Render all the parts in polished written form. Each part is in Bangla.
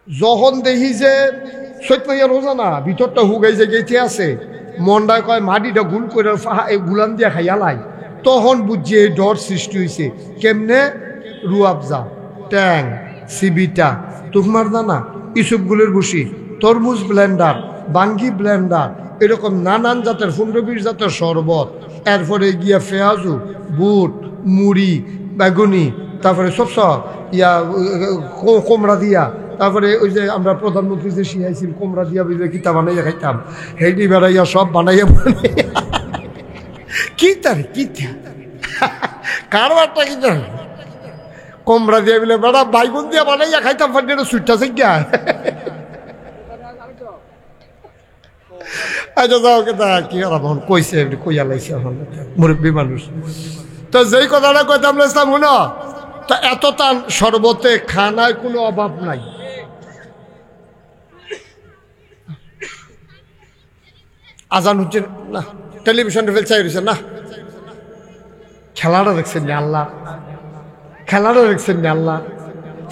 যখন দেখি যে সত্যিয়া রোজা না ভিতরটা হুগাই যে গেছে আছে মনটায় কয় মাটিটা গুল করে গুলান দিয়া খাইয়ালাই, তখন বুঝছি এই ডর সৃষ্টি হয়েছে। কেমনে? রুয়াবজা, ট্যাং, সিবিটা, তুকমার দানা, ইসুপগুলের বসি, তরমুজ ব্লেন্ডার, বাঙ্গি ব্লেন্ডার, এরকম নানান জাতের 15-20 জাতের শরবত, এরপরে গিয়া পেঁয়াজু, বুট, মুড়ি, বেগুনি, তারপরে সব কোমরা দিয়া, তারপরে ওই যে আমরা প্রধানমন্ত্রী যে শিখাইছিল কোমরা দিয়া বুঝলে কিতা বানাইয়া খাইতাম, হেডি বেড়াইয়া সব বানাইয়া কি তার কিতা কারবারটা কি তার কোমরা দিয়া বলে বেড়া বাইগুন দিয়া বানাইয়া খাইতাম, ফান্ডে সুইটটা সে গিয়া আচ্ছা যাও কেতা কি এখন কইছে কইয়া লাইছে এখন মুরব্বী মানুষ। তো যেই কথাটা কইতাম ইসলাম শুনো, তা এত তার শরবতে খানায় কোনো অভাব নাই। আজান হচ্ছে না, টেলিভিশন চাই রয়েছে না, খেলাটা দেখছেন না আল্লাহ, খেলাটা দেখছেন না আল্লাহ।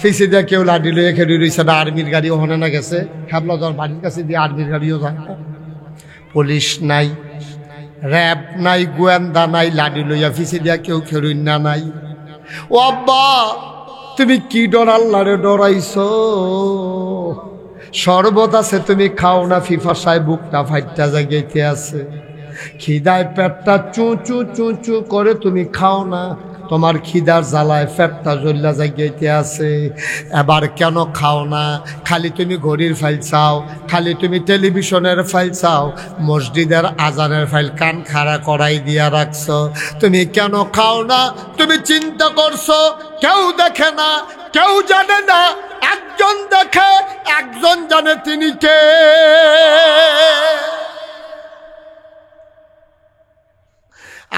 ফেসে দিয়ে কেউ লাডি লইয়া খেলি রয়েছে না, আর্মির গাড়ি ওখানে না গেছে, হ্যাবলা যাওয়ার বাড়ির কাছে দিয়ে আর্মির গাড়িও যায়, পুলিশ নাই, র্যাব নাই, গোয়েন্দা নাই, লাডি লইয়া ফিসে দিয়া কেউ খেলুন না নাই। ও আব্বা তুমি কি ডর আল্লাহরে ডরাইছ? শরবত আছে তুমি খাও না, ফিফাসায় বুকটা ফাইটটা জাগাইতে আছে, খিদায় পেটটা চু চু চু চু করে তুমি খাও না, তোমার খিদার জ্বালায় পেটটা জ্বললা জাগাইতে আছে, এবার কেন খাও না? খালি তুমি ঘড়ির ফাইল চাও, খালি তুমি টেলিভিশনের ফাইল চাও, মসজিদের আজানের ফাইল কান খাড়া করাই দিয়া রাখছো, তুমি কেন খাও না? তুমি চিন্তা করছো কেউ দেখে না, কেউ জানে না, একজন দেখে, একজন জানে, তিনি কে?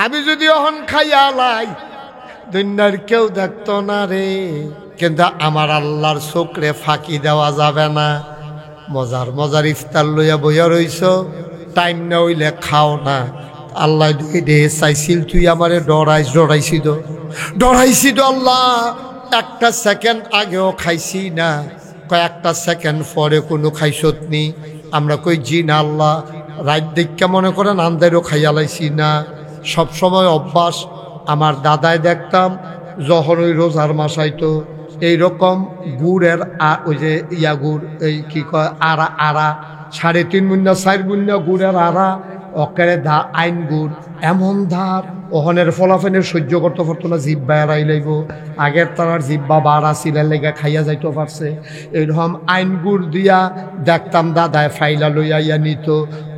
আমি যদি অহন খাইয়া লাই দুনিয়ার কেউ দেখতো না রে, কিন্তু আমার আল্লাহর চোখরে ফাঁকি দেওয়া যাবে না। মজার মজার ইফতার লইয়া বইয়া রইছ, টাইম না হইলে খাও না। আল্লাহ ডে চাইছিল তুই আমারে ডরাইছি তো আল্লাহ, একটা সেকেন্ড আগেও খাইছি না, কয়েকটা সেকেন্ড পরে কোনো খাইছত নি? আমরা কই জি না আল্লাহ, রাত দেখা মনে করেন আন্দারও খাইয়া লাইছি না। সবসময় অভ্যাস, আমার দাদায় দেখতাম যখন ওই রোজার মাস আইতো এইরকম গুড়ের ওই যে গুড়, এই কি কয় আড়া 3.5 মুন্না 4 মুন্না গুড়ের আড়া, অকেরে আইন গুড়, এমন ধার ওহনের ফলাফেনের সহ্য করতে পারতো না, জিব্বা এড়াই লাইব। আগের তার জিব্বা বাড়া ছিলের লেগে খাইয়া যাইতে পারছে। এইরকম আইন গুড় দিয়া দেখতাম দাদায় ফাইলা লইয়া নিত,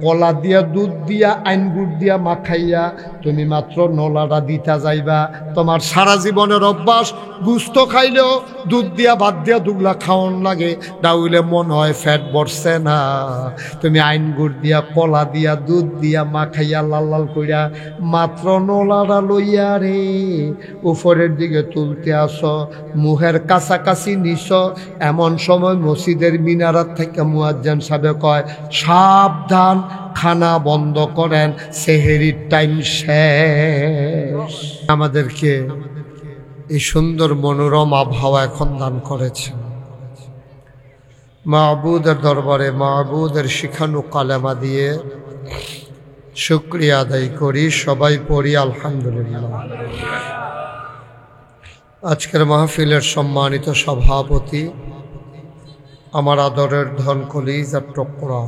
কলা দিয়া দুধ দিয়া আইন গুড় দিয়া মাখাইয়া তুমি মাত্র নলাটা দিতা যাইবা। তোমার সারা জীবনের অভ্যাস, গুস্ত খাইলেও দুধ দিয়া ভাত দিয়া দুগলা খাওয়ান লাগে, ডাউলে মন হয় ফ্যাট বসছে না। তুমি আইন গুড় দিয়া কলা দিয়া দুধ দিয়া মাখাইয়া লাল লাল কইরা মাত্র নলাটা লইয়া রে উপরের দিকে তুলতে আসো, মুহের কাছাকাছি নিস। এমন সময় মসজিদের মিনারাত থেকে মুয়াজ্জিন সাহেব কয়, সাবধান, খানা বন্ধ করেন, সেহেরির টাইম শেষ। আমাদেরকে এই সুন্দর মনোরম আবহাওয়া এখন দান করেছেন। মাহবুদের দরবারে মাহবুদের শিখানো কালেমা দিয়ে শুকরিয়া আদায় করি, সবাই পড়ি আলহামদুলিল্লাহ। আজকের মাহফিলের সম্মানিত সভাপতি, আমার আদরের ধন কলিজার টুকরা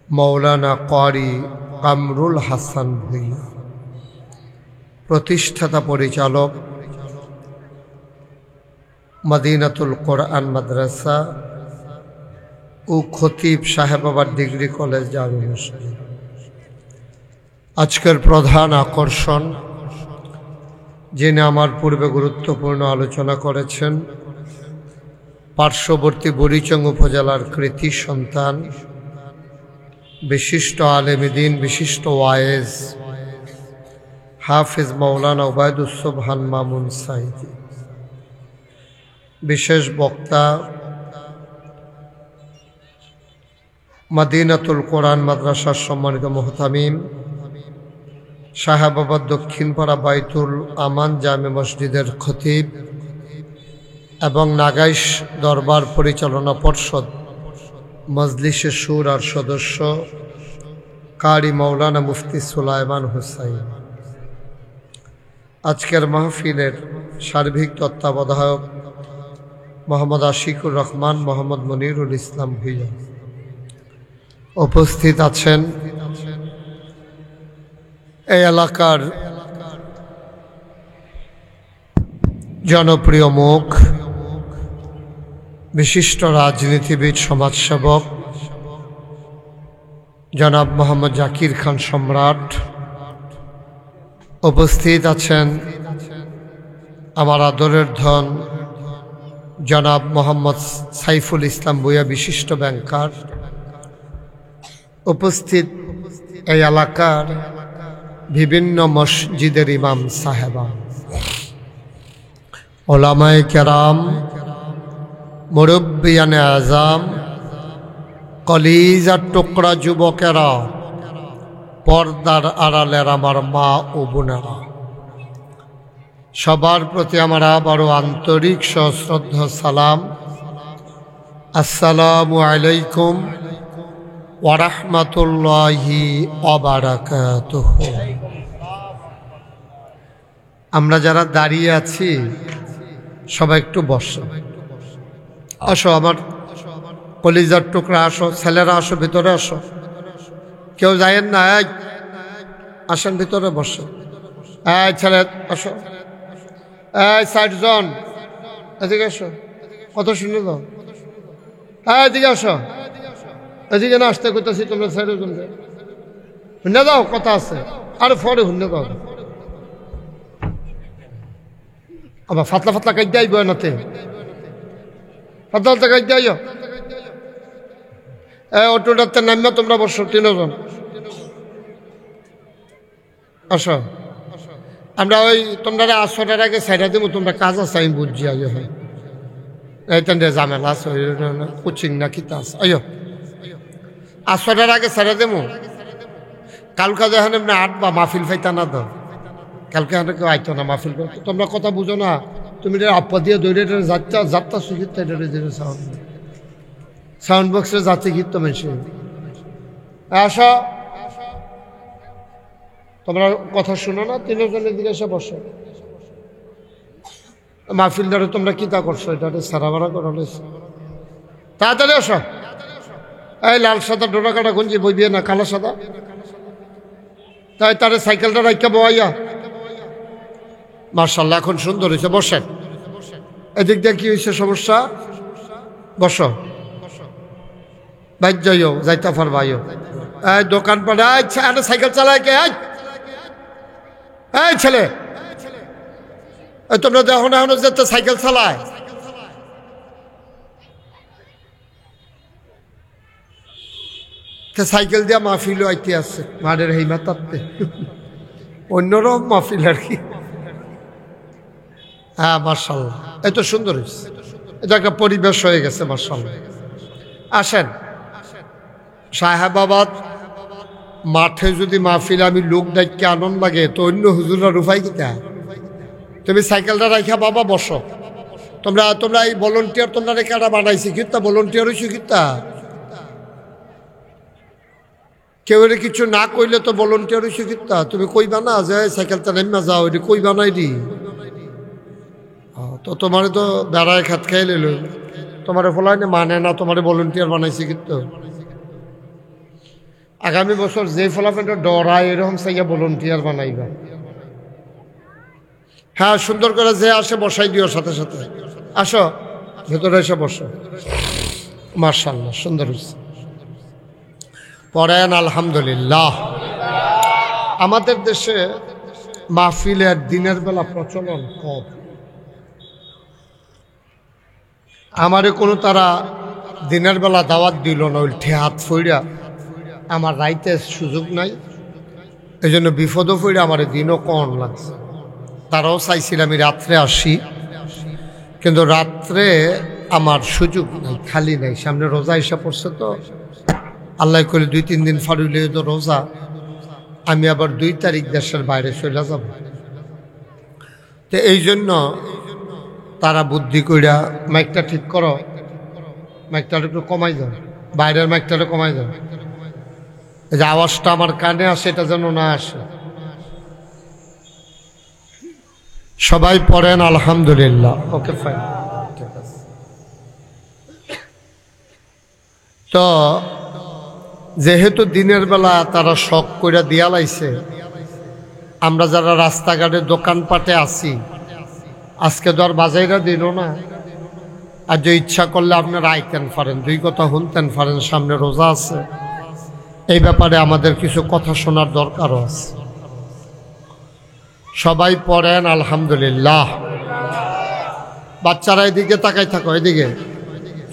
মৌলানা কারি কামরুল হাসান ভূঁইয়া, প্রতিষ্ঠাতা পরিচালক মদিনাতুল কোরআন মাদ্রাসা ও খতিব সাহেবাবাদ ডিগ্রি কলেজ জামে মসজিদ। আজকের প্রধান আকর্ষণ, যিনি আমার পূর্বে গুরুত্বপূর্ণ আলোচনা করেছেন, পার্শ্ববর্তী বুড়িচং উপজেলার কৃতি সন্তান, বিশিষ্ট আলেম দ্বীন, বিশিষ্ট ওয়ায়েজ হাফিজ মাওলানা ওবায়দুস সুবহান মামুন সাইদি, বিশেষ বক্তা মদিনাতুল কোরআন মাদ্রাসার সম্মানিত মুহতামিম, সাহেবাবাদ দক্ষিণপাড়া বাইতুল আমান জামে মসজিদের খতিব, এবং নাগাইশ দরবার পরিচালনা পর্ষদ মজলিসে শুরার সদস্য কারি মাওলানা মুফতি সুলাইমান হুসাইন, আজকের মাহফিলের সার্বিক তত্ত্বাবধায়ক মোহাম্মদ আশিকুর রহমান, মোহাম্মদ মনিরুল ইসলাম ভুইয়া, উপস্থিত আছেন এই এলাকার জনপ্রিয় মুখ, বিশিষ্ট রাজনীতিবিদ, সমাজসেবক জনাব মোহাম্মদ জাকির খান সম্রাট। উপস্থিত আছেন আমার আদরের ধন জনাব মোহাম্মদ সাইফুল ইসলাম ভুইয়া, বিশিষ্ট ব্যাংকার। উপস্থিত এই এলাকার বিভিন্ন মসজিদের ইমাম সাহেবান, ওলামায়ে কেরাম, মুরব্বিয়ানে আযাম, কলিজার টুকরা যুবকেরা, পর্দার আড়ালের আমার মা ও বোনেরা, সবার প্রতি আমার আবারও আন্তরিক সশ্রদ্ধা সালাম। আসসালামু আলাইকুম ওয়া রাহমাতুল্লাহি ওয়া বারাকাতুহু। আমরা যারা দাঁড়িয়ে আছি সবাই একটু বসো, আসো আমার কলিজার টুকরা, আসো ছেলেরা, আসো ভিতরে আসো, কেউ যায়েন না, আসেন ভিতরে বসো। ছেলে আসো, 60 জন এদিকে আসো, কত শুনে দাও, এদিকে আসো, এদিকে না আসতে করতেছি, তোমরা 60 জন শুনে দাও, কথা আছে আর পরে শুনে দাও। আবার ফাতলা ফাতলা কাজ যাইব নাতে, ফাতলা ফাতলা কাজ যাইও। অটোটাতে নামিয়া তোমরা বসো, 3 জন আসো। আমরা ওই তোমরা 8টার আগে সাইডা দেবো, তোমরা কাজ আছে আমি বুঝছি। আইও হয় এইটান ঝামেলা আছে, কোচিং না কিতা আছে। আইও 8টার আগে সাইডা দেবো। কালকা যখন এমনি 8 বা মাহফিল ফাইতা না দাও, কালকে এখানে কেউ আইতো না মাহফিল করতে। তোমরা কথা বুঝো না, তুমি আপা দিয়ে দৌড়ে যাত্রা সুগীত সাউন্ড বক্সে যাচ্ছে গীত তো মেশে। আসো, তোমরা কথা শুনো না, 3 জনের দিকে এসে বসো। মাহফিলদারে তোমরা কিতা করছো, এটা সারা ভাড়া করা হয়েছে। তাড়াতাড়ি আসো। এই লাল সাদা ডোরা কাটা গঞ্জি বইবিয়ে না, কালো সাদা, তাই তারে সাইকেলটা রাখা বইয়া। মার্শাল্লাহ, এখন সুন্দর হয়েছে, বসেন। এদিক দিয়ে কি হয়েছে সমস্যা, বসো। বাইর যাইও, যাইতে পারবাইও। এই দোকান পাড়া, সাইকেল চালায় কে? এই ছেলে, তোমরা দেখো না এখন যেতে সাইকেল চালায়। সাইকেল দিয়া মাহফিলও আইতে আছে মাঠের হেইমা তাতে, অন্যরকম মাহফিল আর কি। হ্যাঁ মার্শাল্লাহ, এত সুন্দর হয়েছে, এটা একটা পরিবেশ হয়ে গেছে মার্শাল্লাহ। আসেন সাহেবাবাদ মাঠে যদি মাহফিল আমি লোক ডাইকে আনন্দ লাগে, তো অন্য হুজুররা রুফাই কিতা। তুমি সাইকেলটা রাখা বাবা বসো। তোমরা এই ভলেন্টিয়ার তোমরা রেখে বানাইছি কিতা, ভলেন্টিয়ার হয়েছি কিতা। কেউ কিছু না কইলে তো ভলেন্টিয়ার হয়েছি কিতা। তুমি কইবা না যে সাইকেলটা নেমা যাও, এটি কইবা নাই দি। তো তোমার তো বেড়ায় খাত খাই লইল, তোমার ফলাই মানে না, তোমার ভলেন্টিয়ার বানাইছি কিন্তু। আগামী বছর যে ফলাফলটা ডরায় এরকম চাইয়া ভলেন্টিয়ার বানাইবা। হ্যাঁ সুন্দর করে যে আসে বসাই দিও সাথে সাথে। আসো ভেতরে এসে বসো। মার্শাল্লাহ, সুন্দর হয়েছে। পড়েন আলহামদুলিল্লাহ। আমাদের দেশে মাহফিলের দিনের বেলা প্রচলন কম। আমারে কোনো তারা দিনের বেলা দাওয়াত দিল না, উল্টে হাত ফইরা আমার রাইতে সুযোগ নাই, এই জন্য বিপদও ফইরা আমার দিনও কম লাগছে। তারাও চাইছিল আমি রাত্রে আসি, কিন্তু রাত্রে আমার সুযোগ নাই, খালি নাই। সামনে রোজা এসে পড়ছে, তো আল্লাহ করে 2-3 দিন ফারুলে তো রোজা, আমি আবার 2 তারিখ দেশের বাইরে চলে যাব। তো এই জন্য তারা বুদ্ধি কইরা মাইকটা ঠিক করো, মাইকটা একটু কমাই দাও, বাইরের মাইকটা কমাই দাও, এই যে আওয়াজটা আমার কানে আসে এটা যেন না আসে। সবাই পড়েন আলহামদুলিল্লাহ। ওকে ফাইন, ঠিক আছে। তো যেহেতু দিনের বেলা তারা শখ কইরা দিয়া লাইছে, আমরা যারা রাস্তাঘাটে দোকানপাটে আছি আজকে তো আর বাজাইরা দিল না, আর যে ইচ্ছা করলে আপনারা আইতেন পারেন, দুই কথা শুনতেন পারেন, সামনে রোজা আছে, এই ব্যাপারে আমাদের কিছু কথা শোনার দরকারও আছে। সবাই পড়েন আলহামদুলিল্লাহ। বাচ্চারা এদিকে তাকাই থাকো, এদিকে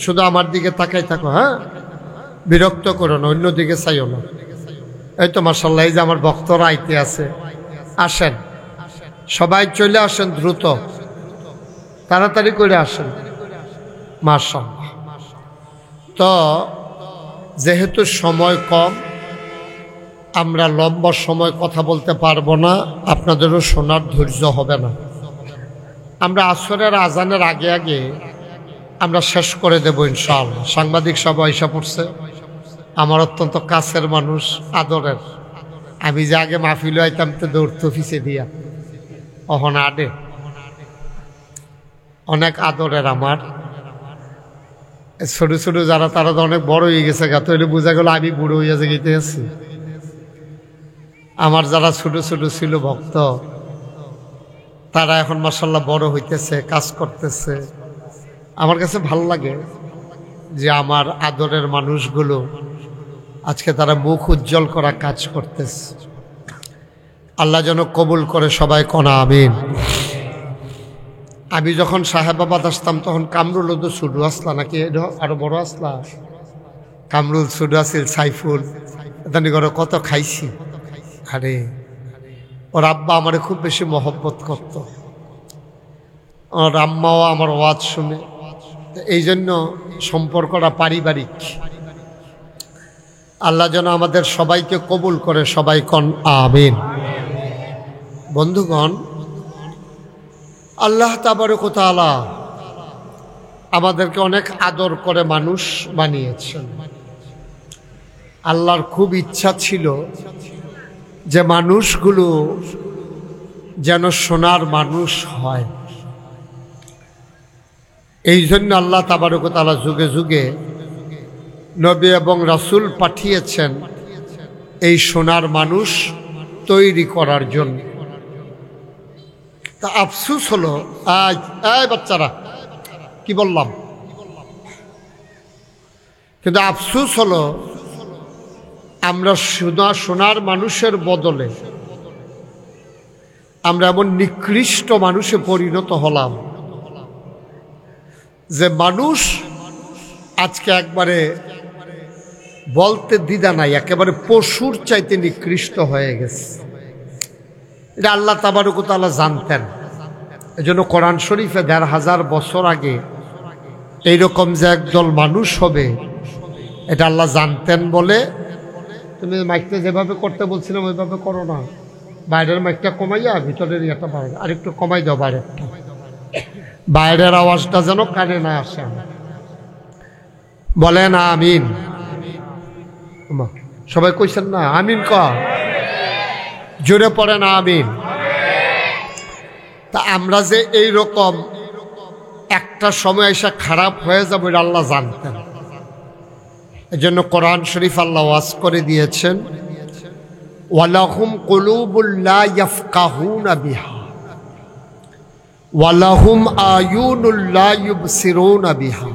শুধু আমার দিকে তাকাই থাকো, হ্যাঁ, বিরক্ত করো না, অন্যদিকে চাইও না। এই তো মাশাআল্লাহ, এই যে আমার ভক্তরা আইতে আছে, আসেন সবাই, চলে আসেন, দ্রুত তাড়াতাড়ি করে আসেন মাশাআল্লাহ। তো যেহেতু সময় কম, আমরা লম্বা সময় কথা বলতে পারবো না, আপনাদেরও শোনার ধৈর্য হবে না। আমরা আসরের আজানের আগে আগে আমরা শেষ করে দেব ইনশাআল্লাহ। সাংবাদিক সবাই এসে পড়ছে, আমার অত্যন্ত কাছের মানুষ, আদরের। আমি যে আগে মাহফিল আইতাম তো দৌড়তো ফিসে দিয়া, অহন আডে, অনেক আদরের আমার। ছোট ছোট যারা তারা তো অনেক বড় হয়ে গেছে গা, তো এটা বোঝা গেল আমি বুড়ো হইয়া যেতে আছি। আমার যারা ছোট ছোট ছিল ভক্ত, তারা এখন মাশাআল্লাহ বড় হইতেছে, কাজ করতেছে। আমার কাছে ভালো লাগে যে আমার আদরের মানুষগুলো আজকে তারা মুখ উজ্জ্বল করা কাজ করতেছে। আল্লাহ যেন কবুল করে, সবাই কনা আমিন। আমি যখন সাহেবাবাদ আসতাম তখন কামরুল তো ছুডু আসলা, নাকি আরো বড় আসলা, কামরুল ছুডু আসিল, সাইফুল, এদানি করে কত খাইছি। আরে ওর আব্বা আমারে খুব বেশি মহব্বত করত, ওর আম্মাও আমার ওয়াজ শুনে, এই জন্য সম্পর্কটা পারিবারিক। আল্লাহ যেন আমাদের সবাইকে কবুল করে, সবাই কন আমিন। বন্ধুগণ, আল্লাহ তাবারক ওয়া তাআলা আমাদেরকে অনেক আদর করে মানুষ বানিয়েছেন। আল্লাহর খুব ইচ্ছা ছিল যে মানুষগুলো যেন সোনার মানুষ হয়। এই জন্য আল্লাহ তাবারক ওয়া তাআলা যুগে যুগে নবী এবং রাসূল পাঠিয়েছেন এই সোনার মানুষ তৈরি করার জন্য। তা আফসোস হলো, বাচ্চারা কি বললাম, কিন্তু আফসোস হলো আমরা সোনার মানুষের বদলে আমরা এমন নিকৃষ্ট মানুষে পরিণত হলাম যে মানুষ আজকে একবারে বলতে দ্বিধা নাই, একেবারে পশুর চাইতে নিকৃষ্ট হয়ে গেছে। এটা আল্লাহ তাবারক ওয়া তাআলা জানতেন। এজন্য কোরআন শরীফে ১৫০০ বছর আগে এইরকম যে একদল মানুষ হবে এটা আল্লাহ জানতেন বলে, তুমি মাইকটা যেভাবে করতে বলছিলাম ওইভাবে করো না, বাইরের মাইকটা কমাইয়া ভিতরের ইয়েটা বাড়াই, আর একটু কমাই দাও বাইরেরটা, বাইরের আওয়াজটা যেন কানে না আসে। বলেন আমিন। সবাই কইছেন না আমিন? জোরে পড়েন আমিন। তা আমরা যে এই রকম একটা সময় এসে খারাপ হয়ে যাবো এটা আল্লাহ জানতেন। এজন্য কোরআন শরীফ আল্লাহ ওয়াজ করে দিয়েছেন, ওয়ালাহুম কুলুবুল লা ইয়াফকাহুনা বিহা ওয়ালাহুম আয়ুনুল লা ইউবসিরুনা বিহা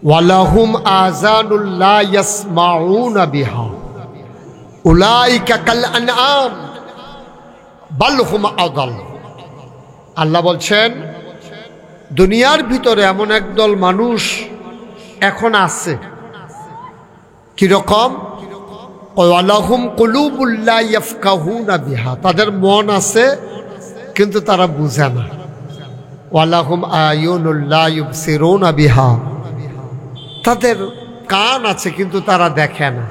ওয়ালাহুম আযানুল লা ইয়াসমাউনা বিহা উলাইকা কাল আনআম বাল হুম আদাল। আল্লাহ বলছেন দুনিয়ার ভিতরে এমন একদল মানুষ এখন আছে, কিরকম? ওয়ালাহুম কুলুবুল লা ইয়াফকাহুনা বিহা, তাদের মন আছে কিন্তু তারা বুঝে না। ওয়ালাহুম আয়ুনুল লা ইউবসিরুনা বিহা, তাদের কান আছে কিন্তু তারা দেখে না।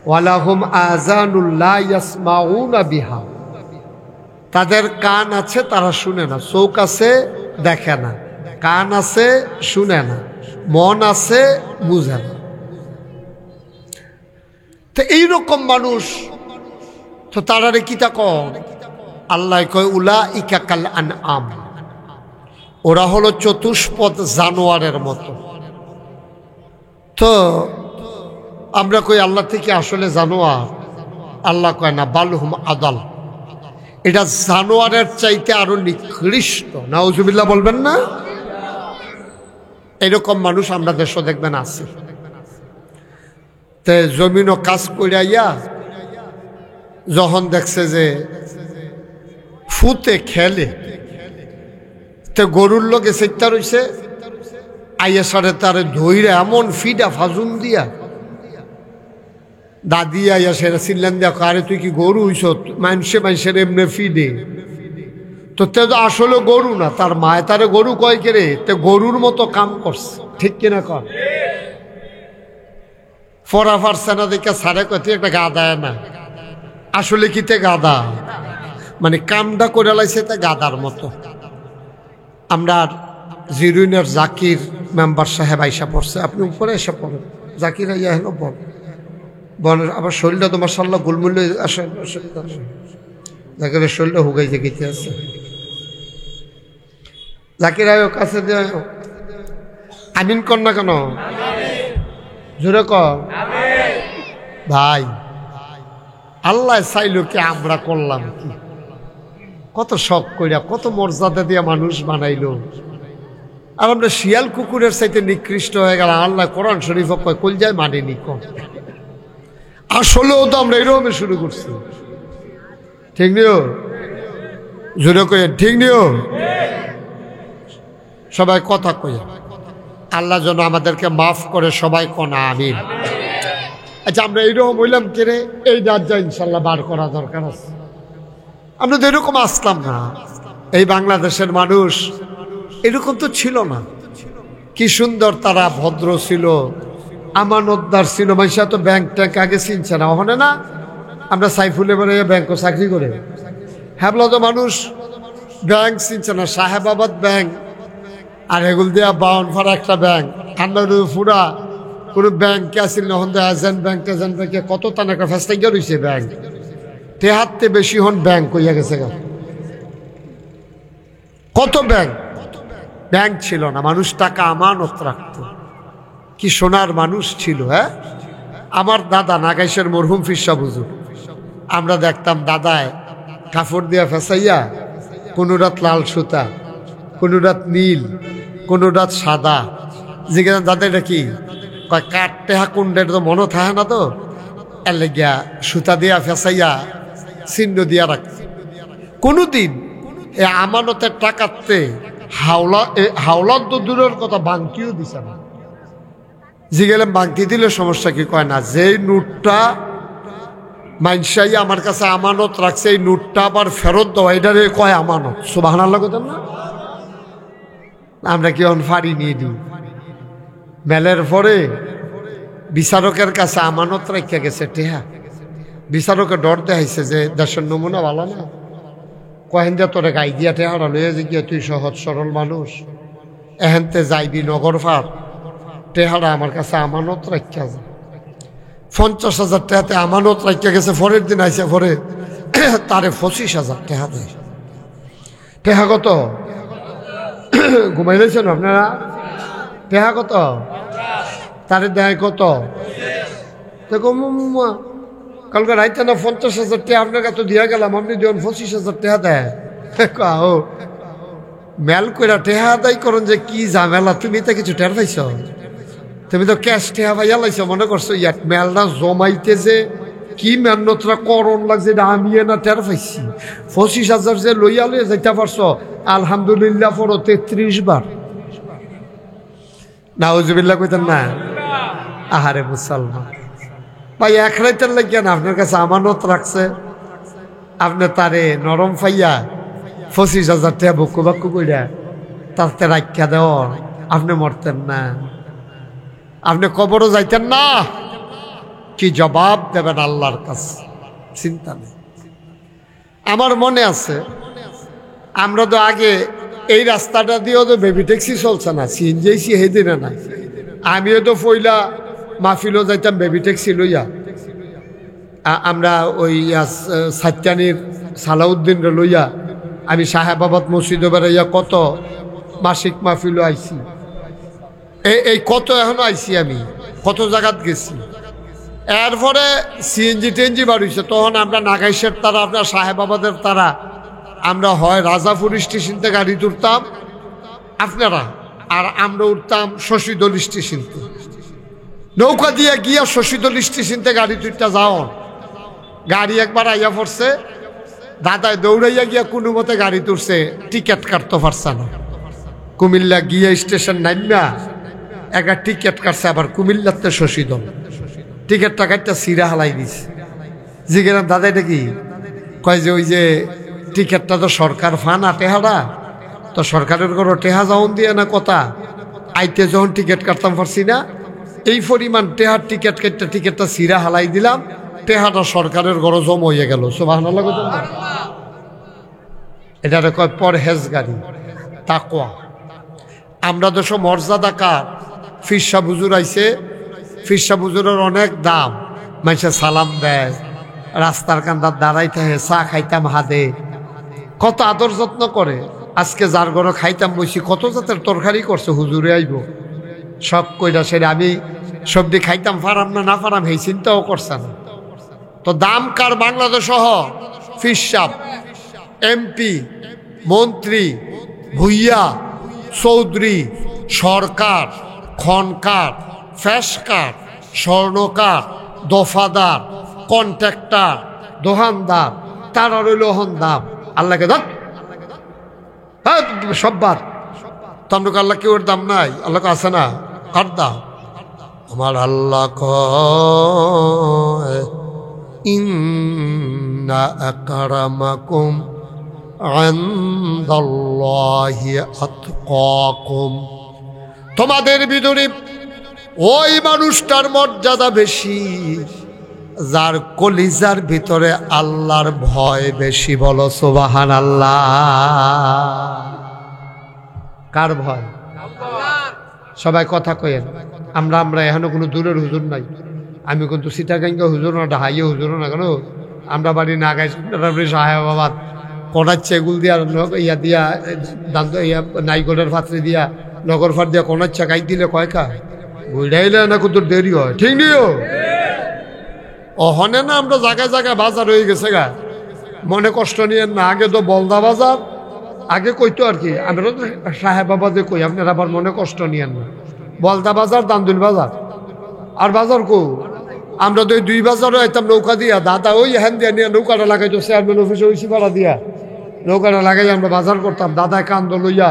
ওয়ালাহুম আযানুল লা ইয়াসমাউনা বিহা, তাদের কান আছে তারা শুনে না। চোখ আছে দেখে না, কান আছে শুনে না, মন আছে বুঝে না। তো এইরকম মানুষ তো তারারে কিতা কম আল্লাহ কয় উলা ইকাকাল আনআম, ওরা হলো চতুষ্পদ জানোয়ারের মতো। তো আমরা কই আল্লাহ থেকে আসলে জানোয়ার? আল্লাহ কয় না, বালহুম আদাল, এটা জানোয়ারের চাইতে আরো নিকৃষ্ট। নাউজুবিল্লাহ বলবেন না? এরকম মানুষ আমরা দেশে দেখবেন আছে। তে জমিনও কাজ করিয়া যখন দেখছে যে ফুতে খেলে, তে গরুর লোকে সেটা রয়েছে, আইয়া সারে তারে ধৈরে এমন ফিডা ফাজুন দিয়া দাদি আইয়া সেরা চিল্লান দিয়া, আরে তুই কি গরু হইছ? মানুষের এমনি ফিডে। তো তে তো আসলে গরু না, তার মায় তারে গরু কয় কে রে, তে গরুর মতো কাম করছে, ঠিক কিনা কর? ফরা ফারছে না দেখে সারে কয় তুই একটা গাদায় না, আসলে কি তে গাদা, মানে কামটা করে লাইছে তে গাদার মতো। আমরা জিরুইনের জাকির মেম্বার সাহেব আইসা পড়ছে, আপনি উপরে এসে পড়েন, জাকির আইয়া হেন বল বনের আবার শরীরটা তো মাশাআল্লাহ গুলমুল আসে, জাকিরের শরীরটা হুগাইতে গেতে আছে। জাকির আয় কাছে আমিন কর না কেন, জোরে কর ভাই। আল্লাহ চাইল কি আমরা করলাম কি? কত শখ কইরা কত মর্যাদা দিয়া মানুষ বানাইল, আর আমরা শিয়াল কুকুরের চাইতে নিকৃষ্ট হয়ে গেল। আল্লাহ কোরআন শরীফ কয় কলজায় মানেনি কম। আসলেও তো আমরা এরকম শুরু করছি, ঠিক নিও? জোরে কই ঠিক নিও? সবাই কথা কই আল্লাহ যেন আমাদেরকে মাফ করে, সবাই কোনা আমিন। আচ্ছা, আমরা এইরকম হইলাম কেরে, এই রাজ্যা ইনশাল্লাহ বার করা দরকার আছে। আমরা তো এরকম আসলাম না। এই বাংলাদেশের মানুষ এরকম তো ছিল না। কি সুন্দর তারা ভদ্র ছিল, আমানতদার ছিল। মানুষরা তো ব্যাংক ট্যাঙ্ক আগে চিনছে না, ওখানে না আমরা সাইফুল এবারে ব্যাংকও চাকরি করে, হ্যাবলা তো মানুষ ব্যাংক চিনছে না। সাহেবাবাদ ব্যাংক আর এগুল দিয়া বাউনফাড়া একটা ব্যাংক, ঠান্ডা ফুরা কোনো ব্যাংকে আসিল না। হন এজেন্ট ব্যাংকে কত টাকা ফেস্টাই রয়েছে ব্যাংক, তেহাতে বেশি হন ব্যাংক হইয়া গেছে। কত ব্যাংক ছিল না, মানুষ টাকা আমানত রাখত। কি সোনার মানুষ ছিল। হ্যাঁ, আমার দাদা নাগাইশের মরহুম ফিরসা বুজুর, আমরা দেখতাম দাদায় কাপড় দিয়া ফেসাইয়া, কোনো রাত লাল সুতা, কোনো রাত নীল, কোনো রাত সাদা। জিজ্ঞাসা দাদা এটা কি? কয় কাঠ টেহা কুণ্ডের তো মনে থাকে না, তো এর লেগিয়া সুতা দিয়া ফেসাইয়া চিহ্ন দিয়া রাখছে। কোনোদিন এ আমানতের টাকাতে হাওলার তো দূরের কথা, বাংকিও দিছে না। জিগেলাম বাংকি দিলে সমস্যা কি? কয় না, যেই নোটটা মাইনসাই আমার কাছে আমানত রাখছে, এই নোটটা আবার ফেরত দেওয়া, এটারে কয় আমানত। সুবহানাল্লাহ কইতেন না? আমরা কি অন ফাড়ি নিয়ে দিই মেলের পরে বিচারকের কাছে আমানত রাখা গেছে টেহা। বিচারকে ডর দেখাইছে যে দেশের নমুনা ভালো না, কহেন যে তোরে গাই দিয়া টেহারা লইয়া যে গিয়ে তুই সহজ সরল মানুষ, এহেনতে যাইবি নগর ফার, টেহারা আমার কাছে আমানত রাখা যায়। 50,000 টাকাতে আমানত রাখা গেছে। পরের দিন আইসে পরে তারে 25,000 টাকা দেয়। টেহা কত? ঘুমাইলেছেন আপনারা? টেহা কত? তারে দেয় কত? দেখো কালকে রাইতে না 50,000 টাকা আপনার কাছে দিয়া গেলাম, আপনি দিন 25,000 টাকা দেয়। মেল কইরা টেহা আদায় করেন যে কি ঝামেলা। তুমি তো কিছু টের পাইছ? তুমি তো ক্যাশ টেহা পাইয়া লাইছ, মনে করছো ইয়াত মেলটা জমাইতে যে কি মেহনতরা করণ লাগছে, এটা আমি না টের পাইছি। 25,000 যে লইয়া লইয়া যাইতে পারছো, আলহামদুলিল্লাহ পড়ো 33 বার। নাউজুবিল্লাহ কইতেন না? আহারে মুসলমান ভাই, এক রাইতের লাগিয়া না আপনার কাছে আমানত রাখছে, আপনি তারে নরম পাইয়া 25,000 টাকা বক্কু বাক্কু কইরা তাতে রাখিয়া দেওয়া, আপনি মরতেন না, আপনি কবরও যাইতেন না। কি জবাব দেবেন আল্লাহর কাছে? চিন্তা নেই। আমার মনে আছে আমরা তো আগে এই রাস্তাটা দিয়েও তো বেবি ট্যাক্সি চলছে না, সিএনজি সেদিনে নাই। আমিও তো পইলা মাহফিলও যাইতাম বেবি ট্যাক্সি লইয়া। আমরা ওই সাত্যানির সালাউদ্দিন লইয়া আমি সাহেবাবাদ মসজিদে বেড়াইয়া কত মাসিক মাহফিলও আইছি, এই কত এখনো আইছি, আমি কত জায়গাত গেছি। এরপরে সিএনজি টেনজি বাড়িছে, তখন আমরা নাগাইশের তারা, আপনার সাহেবাবাদের তারা, আমরা হয় রাজাপুর স্টেশন থেকে গাড়ি তুলতাম আপনারা, আর আমরা উঠতাম শশীদল স্টেশন, নৌকা দিয়ে গিয়া শশীদল স্টেশন থেকে গাড়ি তুলতে যাও। গাড়ি একবার আইয়া পড়ছে, দাদায় দৌড়াইয়া গিয়া কোনো মতে গাড়ি তুলছে, টিকিট কাটতে পারছে না। কুমিল্লা গিয়া স্টেশন নাইমা একটা টিকিট কাটছে, আবার কুমিল্লাতে শশীদল টিকিটটা কাটটা সিরা হালাই দিছে। জিজ্ঞাসা দাদা এটা কি? কয় যে ওই যে টিকিটটা তো সরকার ফানা টেহারা, তো সরকারের ঘর টেহা যখন দিয়ে না কথা, আইতে যখন টিকিট কাটতাম পারছি না, এই পরিমাণ টেহার টিকিট কাটতে টিকিটটা সিরা হালাই দিলাম, টেহাটা সরকারের ঘর জমা হয়ে গেল। সুবহানাল্লাহ। এটারে কয় পরহেজগারি, তাকওয়া। আমরা দেশ মর্যাদা কার? ফিরসা বুজুর আইছে, ফিরসা বুজুরের অনেক দাম, মানুষে সালাম দেয়, রাস্তার কান্দার দাঁড়াই থাকে, চা খাইতাম হাদে, কত আদর যত্ন করে। আজকে যার ঘরে খাইতাম বসি, কত জাতের তরকারি করছে, হুজুরে আইব সব কইরা সেরে আমি সবজি খাইতাম, ফারাম না ফারাম এই চিন্তাও করছে না। তো দাম কার? বাংলাদেশ সহ ফিরসাব, এমপি, মন্ত্রী, ভুইয়া, চৌধুরী, সরকার, খনকার, ফ্যাসকার, স্বর্ণকার, দফাদার, কন্ট্রাক্টর, দোকানদার, তারা রইল হন দাম। আল্লাহকে দাম সব বাদ, তমলুক আল্লাহ কেউ দাম নাই, আল্লাহকে আছে না কার দাম? আমার আল্লাহ কয় ইন্না আকরামাকুম ইনদাল্লাহি আতকাকুম, তোমাদের ভিতরে ওই মানুষটার মর্যাদা বেশি যার কলিজার ভিতরে আল্লাহর ভয় বেশি। বলো সুবহানাল্লাহ। কার ভয়? সবাই কথা কয়েন। আমরা এখনো কোনো দূরের হুজুর নাই। আমি কিন্তু সিটাগাঙ্গা হুজুর না, ঢাইয়া হুজুর না, কেন আমরা বাড়ি নাগাই সাহেবাবাদ কোনাচ্ছে এগুল দিয়া ইয়া দিয়া দান্ত ইয়া নাইগলের পাত্রে দিয়া নগর ফাট দিয়া কোনাচ্ছা গাই দিলে কয়কা বুঝাইলে না কত দেরি হয়, ঠিক নিও অহনে না। আমরা জায়গায় জায়গায় বাজার হয়ে গেছে গা, মনে কষ্ট নিয়ে না। আগে তো বলদা বাজার আগে কইতো আর কি, আমরা তো সাহেবাবাদে কই, আপনার আবার মনে কষ্ট নিয়েন না। বলদা বাজার, দান্দুল বাজার, আর বাজার কো আমরা তো দুই বাজারও আইতাম নৌকা দিয়া। দাদা ওই হ্যান দিয়া নিয়ে নৌকাটা লাগাইতো, চেয়ারম্যান অফিসে ওই সিপাড়া দিয়া নৌকাটা লাগাই আমরা বাজার করতাম। দাদায় কান্দ লইয়া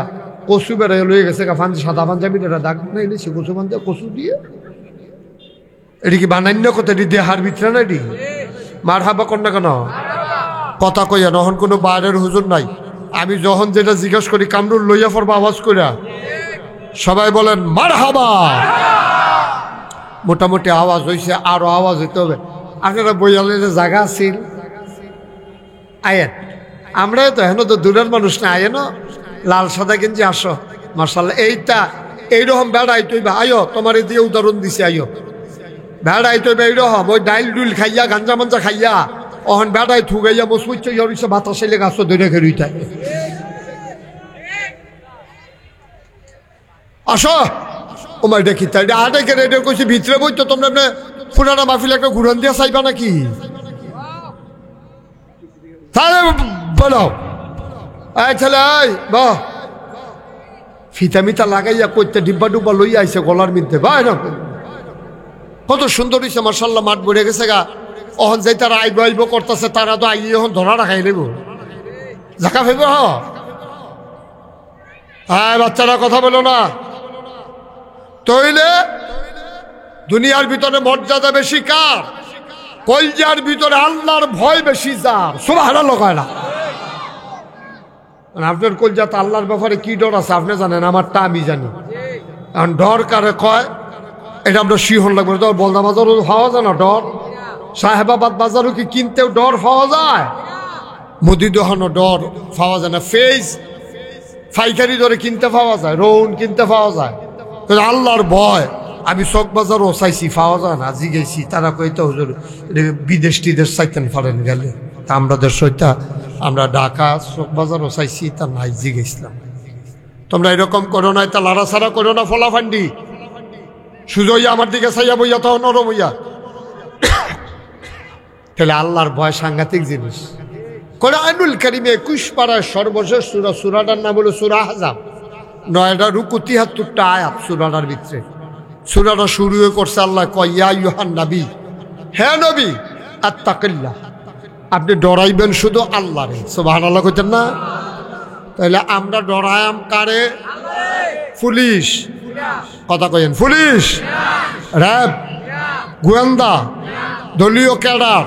কচু বেড়াই লইয়া গেছে, সাদা পাঞ্জাবি এটা দাগ নাই নিছি, কচু পাঞ্জা কচু দিয়ে এটি কি বানান্য কথা, এটি দেহার ভিতরে না, এটি মার হাবা কর না কেন কথা কইয়া। নহন কোনো বাইরের হুজুর নাই। আমি যখন যেটা জিজ্ঞেস করি কামরুল লইয়া পড়বা আওয়াজ কইরা, সবাই বলেন মার হাবা। মোটামুটি আওয়াজ হয়েছে, আরো আওয়াজ হইতে হবে। আপনারা বইয়ালে যে জায়গা আছিল আয়েন, আমরা তো এখন তো দূরের মানুষ না, আয়েন লাল সাদা গেঞ্জি আসো মার্শাল্লাহ। এইটা এইরকম বেড়াই তৈবা আয়ো, তোমার দিয়ে উদাহরণ দিছে, আয়ো বেড়াই তৈবা এইরকম ওই ডাইল ডুইল খাইয়া গাঞ্জা মাঞ্জা খাইয়া অহন বেড়াই থুগাইয়া মসুচ্ছ ইয়রিছে বাতাসে গাছ ধরে খেরুই থাকে। আসো ওমাই দেখি তাই আটাকে রেডিও করছি ভিতরে বই, তো তোমরা পুরানা মাহফিল একটা ঘুরান দিয়া চাইবা নাকি? তাহলে বলো ছেলে বাহ ফিতা মিতা লাগাইয়া করতে ডিব্বা ডুব্বা লইয়া আইছে গলার মধ্যে, বা কত সুন্দর হয়েছে মার্শাল্লাহ। মাঠ ভরে গেছে গা, অহন যাই তারা আইব আইব করতেছে, তারা তো আইয়ে এখন ধরা রাখাই নেব ঝাঁকা ফেলবে। হ্যাঁ বাচ্চারা কথা বলো না। তইলে দুনিয়ার ভিতরে মর্যাদা বেশি কার? কলজার ভিতরে আল্লাহর ভয় বেশি যার। সুবহানাল্লাহ কয় না? আপনার কলজাতে আল্লাহর ব্যাপারে কি ডর আছে আপনি জানেন, আমারটা আমি জানি। কারণ ডর কারে কয় এটা আমরা শিহন লাগবে। ডর বলদা বাজারও পাওয়া যায় না ডর, সাহেবাবাদ বাজারও কি কিনতেও ডর পাওয়া যায়, মুদি দোকানও ডর পাওয়া যায় না। পাইকারি দরে কিনতে পাওয়া যায়, রৌন কিনতে পাওয়া যায়। কিন্তু আল্লাহর ভয় আমি চক বাজার ওসাইছি, পাওয়া যায় না, জিগেছি, তারা কইতে হুজুর বিদেশ টিদেশ চাইতেন পারেন গেলে। তা আমরা দেশ হইতা আমরা ঢাকা চক বাজার ওসাইছি, তা নাই জিগেছিলাম। তোমরা এরকম করো না, তা লাড়াছাড়া করো না, ফলাফান্ডি সুজইয়া আমার দিকে চাইয়া বইয়া তখন নরম হইয়া। তাহলে আল্লাহর ভয় সাংঘাতিক জিনিস। কোরআনুল কারীমে 21 পারার সর্বশেষ সূরা, সূরাটার নাম হলো সূরা আহজাব। 9টা রুকু 73টা আয়াত সূরাটার ভিতরে। সূরাটা শুরু করছে আল্লাহ কয়, ইয়া আইয়ুহান নবী, হে নবী, আত্তাকিল্লাহ, আপনি ডরাইবেন শুধু আল্লাহরে। সুবহানাল্লাহ কইতেন না? তাহলে আমরা ডরায়াম কারে? পুলিশ, কথা কইেন, পুলিশ, র্যাব, গোয়েন্দা, দলীয় ক্যাডার,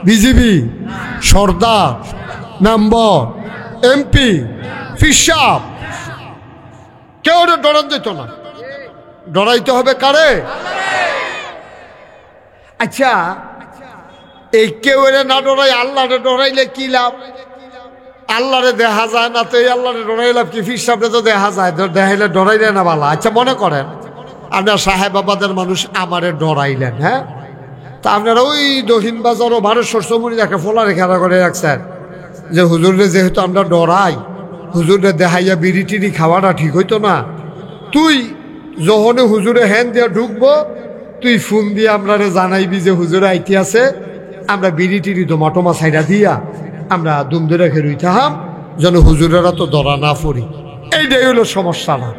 বিজিবি, সর্দার, মেম্বার, এমপি, ফিসাব, কেউ ডরান যেত না। ডরাইতে হবে কারে? আচ্ছা, এই কেউ না ডরাই আল্লাহরে ডরাইলে কি লাভ? আল্লাহরে দেখা যায় না, তো এই আল্লাহরে ডরাই লাভ কি? ফিসাবরে তো দেখা যায়, দেখাইলে ডরাইলে না বালা। আচ্ছা, মনে করেন আপনার সাহেবাবাদের মানুষ আমারে ডরাইলেন, হ্যাঁ, তা আপনারা ওই দক্ষিণ বাজার ও ভারতের চমুনি একটা ফোলারে খেলা করে রাখছেন যে হুজুরে যেহেতু আমরা ডরাই, হুজুরে দেখাইয়া বিড়ি টিড়ি খাওয়াটা ঠিক হইতো না। তুই যখন হুজুরে হ্যান দিয়া ঢুকবো, তুই ফোন দিয়ে আমরা জানাইবি যে হুজুরে আইতে আছে, আমরা বিড়ি টিড়ি দমা টমা সাইডা দিয়া আমরা দুম ধরে খেরুই থাম, যেন হুজুরেরা তো ধরা না পড়ি। এইটাই হলো সমস্যা না।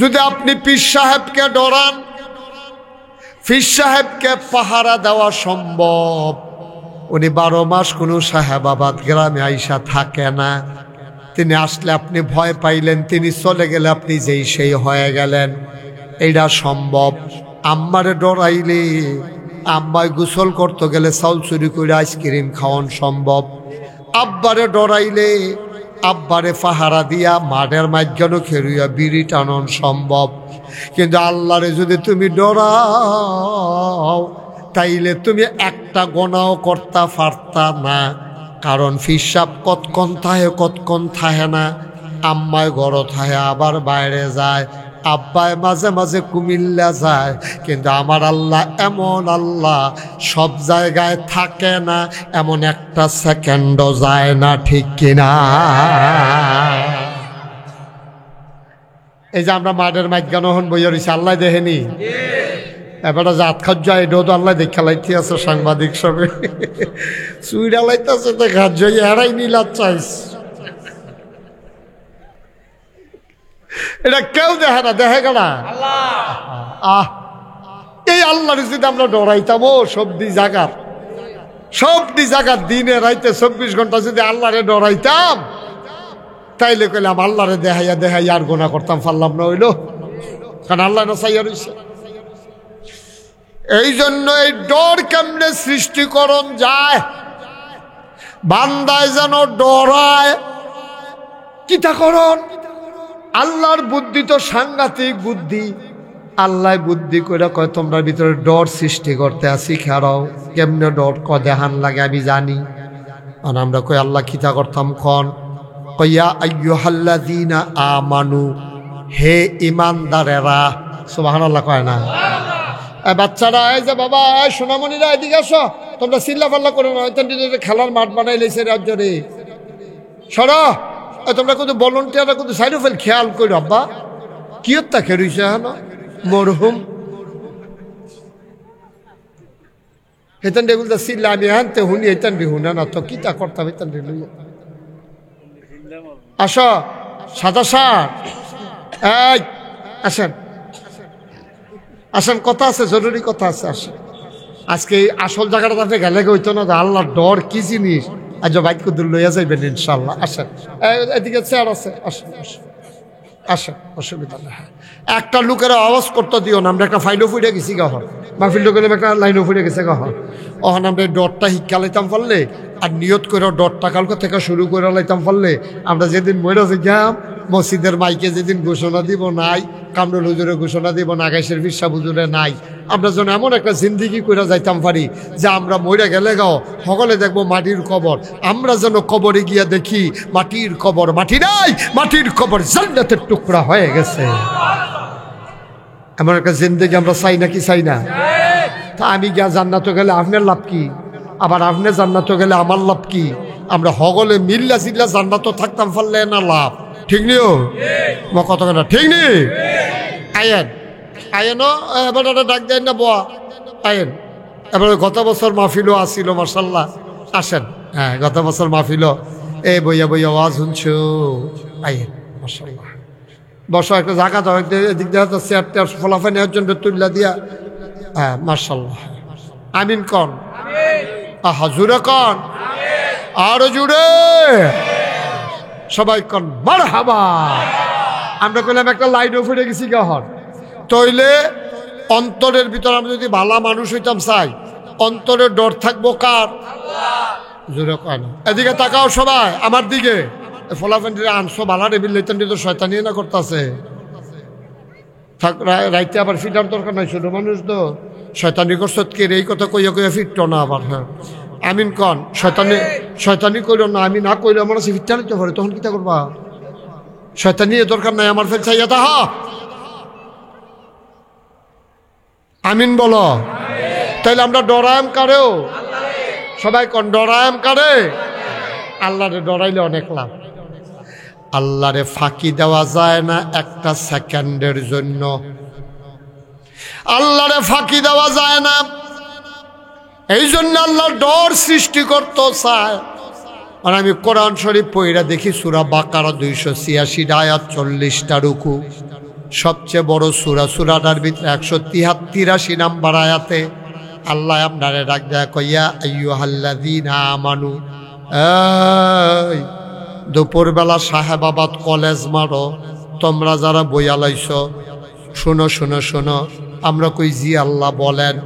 যদি আপনি পীর সাহেবকে ডরান, পীর সাহেবকে পাহারা দেওয়া সম্ভব। উনি 12 মাস কোনো সাহেবাবাদ গ্রামে আইসা থাকে না। তিনি আসলে আপনি ভয় পাইলেন, তিনি চলে গেলে আপনি যেই সেই হয়ে গেলেন, এইটা সম্ভব। আম্মারে ডরাইলে আম্মায় গোসল করতে গেলে চাউল চুরি করে আইসক্রিম খাওয়ান সম্ভব। আব্বারে ডরাইলে আব্বারে পাহারা দিয়া মাঠের মাঝখানে খেরুইয়া বিড়ি টানন সম্ভব। কিন্তু আল্লাহরে যদি তুমি ডরাও, তাইলে তুমি একটা গোনাও করতে পারতা না। কারণ ফিসাব কতক্ষণ থাহে কতক্ষণ থাহে না। আম্মায় ঘর থাহে আবার বাইরে যায়, আব্বায় মাঝে মাঝে কুমিল্লা যায়। কিন্তু আমার আল্লাহ এমন আল্লাহ, সব জায়গায় থাকে না, এমন একটা সেকেন্ডও যায় না, ঠিক কিনা? এই যে আমরা মাঠের মাঝখানে হন বইয়া রয়েছি, আল্লাহ দেখেনি? এবারে জাত খাদ্য এটাও তো আল্লাহ দেখা লাইতে আছে। সাংবাদিক সবে চুইরা লাইতেছে, তো খাদ্য এরাই নিলার চাইস। এটা কেউ দেখে না, দেখে গেলা আহ এই আল্লাহর যদি আমরা ডরাইতাম, ও সবদি জাগার দিনে রাইতে 24 ঘন্টা যদি আল্লাহরে ডরাইতাম, তাইলে কইলাম আল্লাহরে দেখাইয়া আর গোনা করতাম পারলাম না, হইল। কারণ আল্লাহ নসাইয়া রইছে। এই জন্য এই ডর কেমনে সৃষ্টিকরণ যায়, বান্দায় যেন ডরায়। কিতাকরণ আল্লাহর বুদ্ধি তো সাংঘাতিক বুদ্ধি। আল্লাহ বুদ্ধি করে কয় তোমরা ভিতরে ডর সৃষ্টি করতে আসি, খেরাও কেমনে ডর দেহান লাগে আমি জানি। আর আমরা কই আল্লাহ কিতা করতাম খন, কইয়া আইয়ুহাল্লাযীনা আমানু, হে ইমানদারেরা। সুবহানাল্লাহ কয় না? বাচ্চারা, এই যে বাবা, এই সোনামণিরা এদিকে আসো, তোমরা চিল্লা পাল্লা করো না, খেলার মাঠ বানাই লেছে রাজ্যরে, সরা। তোমরা কিন্তু ভলেন্টিয়াররা কিন্তু সাইড ফেল খেয়াল করো। আব্বা কি হত্যা খেরুইছে হ্যাঁ মরহুম হেতান ডে বলতে চিল্লা আমি হানতে শুনি, হেতান ডে শুনে না, তো কিতা করতাম হেতান ডে লইয়া। আসো সাদা শার্ট, এই আসেন আসেন, কথা আছে, জরুরি কথা আছে, আসেন। আজকে আসল জায়গাটা আপনি গেলে হইতো না, আল্লাহর ডর কি জিনিস। আজ বাইক কুদুর লইয়া যাইবেন ইনশাল্লাহ। আসেন, এদিকে চেয়ার আছে, আসেন আসেন আসেন, অসুবিধা নেই। একটা লোকের আওয়াজ করতে দিও না, আমরা একটা ফাইলও ফুটে গেছি গহর, মাহফিল করে একটা লাইনও ফুটে গেছে গহর। অহন আমরা ডরটা শিক্ষা লাইতাম পারলে, আর নিয়ত করে ডরটা কালকে থেকে শুরু করে লাইতাম পারলে, আমরা যেদিন মরে যাম মসজিদের মাইকে যেদিন ঘোষণা দিব নাই, কামরুল হুজুরে ঘোষণা দিব না, আগাইশের বিশ্বাস হুজুরে নাই, আমরা যেন এমন একটা জিন্দিগি করে যাইতাম পারি যে আমরা মরে গেলে গাও সকলে দেখবো মাটির কবর, আমরা যেন কবরে গিয়া দেখি মাটির কবর মাটি নাই, মাটির কবর জান্নাতের টুকরা হয়ে গেছে। এমন একটা জিন্দিগি আমরা চাই নাকি চাই না? তা আমি গিয়া জান্নাতে গেলে আপনার লাভ কি, আবার আপনি জান্নাতে গেলে আমার লাভ কি? আমরা সকলে মিল্লা চিল্লা জান্নাত থাকতাম পারলে না লাভ, ঠিক নিও কত কেনা ঠিক নি? আয়েন আয়েনও এবার ডাক দেয় না বোয়া আয়েন। এবারে গত বছর মাহফিলও আসিল মার্শাল্লাহ, আসেন। হ্যাঁ গত বছর মাহফিল এই বইয়া বইয়া আওয়াজ শুনছো, আয়েন মার্শাল্লাহ। বসো একটা জায়গা দাও, এদিক দেখা যাচ্ছে চেয়ারটা ফলাফল নেওয়ার জন্য তুল্লা দিয়া। হ্যাঁ মার্শাল্লাহ, আমিন কন, আহা জুড়ে কন, আরো জুড়ে সবাই কন মারহাবা। আমরা কইলাম একটা লাইনও ফুটে গেছি গহর তইলে অন্তরের ভিতর আমরা যদি ভালো মানুষ হইতাম চাই, অন্তরের ডর থাকবো কার? জোরে কয় না। এদিকে তাকাও সবাই আমার দিকে, ফলাফেন্ডিরে আনছো ভালো রেবিল লেতেন তো শয়তানি না করতেছে। থাক রাইতে আবার ফিটার দরকার নাই, ছোট মানুষ তো শয়তানি করছ কে এই কথা কইয়া কইয়া ফিরত না আবার। হ্যাঁ আমিন কন, শয়তানি কইল না, আমি না কইলে আমার কাছে ফিরতে নিতে পারে, তখন কিতা করবা? শয়তানি দরকার নাই, আমার ফের চাইয়া তা হা আমিন বলো। তাইলে আমরা ডরায়াম কারেও, সবাই কন ডরায়াম কারে? আল্লাহরে ডরাইলে অনেক লাভ। আল্লাহরে ফাঁকি দেওয়া যায় না একটা সেকেন্ডের জন্য, আল্লাহরে ফাঁকি দেওয়া যায় না। এই জন্য আল্লাহ ডর সৃষ্টি করতে চায়। আর আমি কোরআন শরীফ পড়া দেখি সূরা বাকারা 286 আয়াত 40টা রুকু, সবচেয়ে বড় সূরা, সূরাটার ভিতরে 183 নাম্বার আয়াতে আল্লাহ আপনারে ডাক দেয়া কইয়া আইয়ুহাল্লাযীনা আমানু, এই দুপুরবেলা সাহেবাবাদ কলেজ মারো তোমরা যারা বইয়া লাইছ, শোনো শোনো শোনো। আমরা কই জি আল্লাহ বলেন,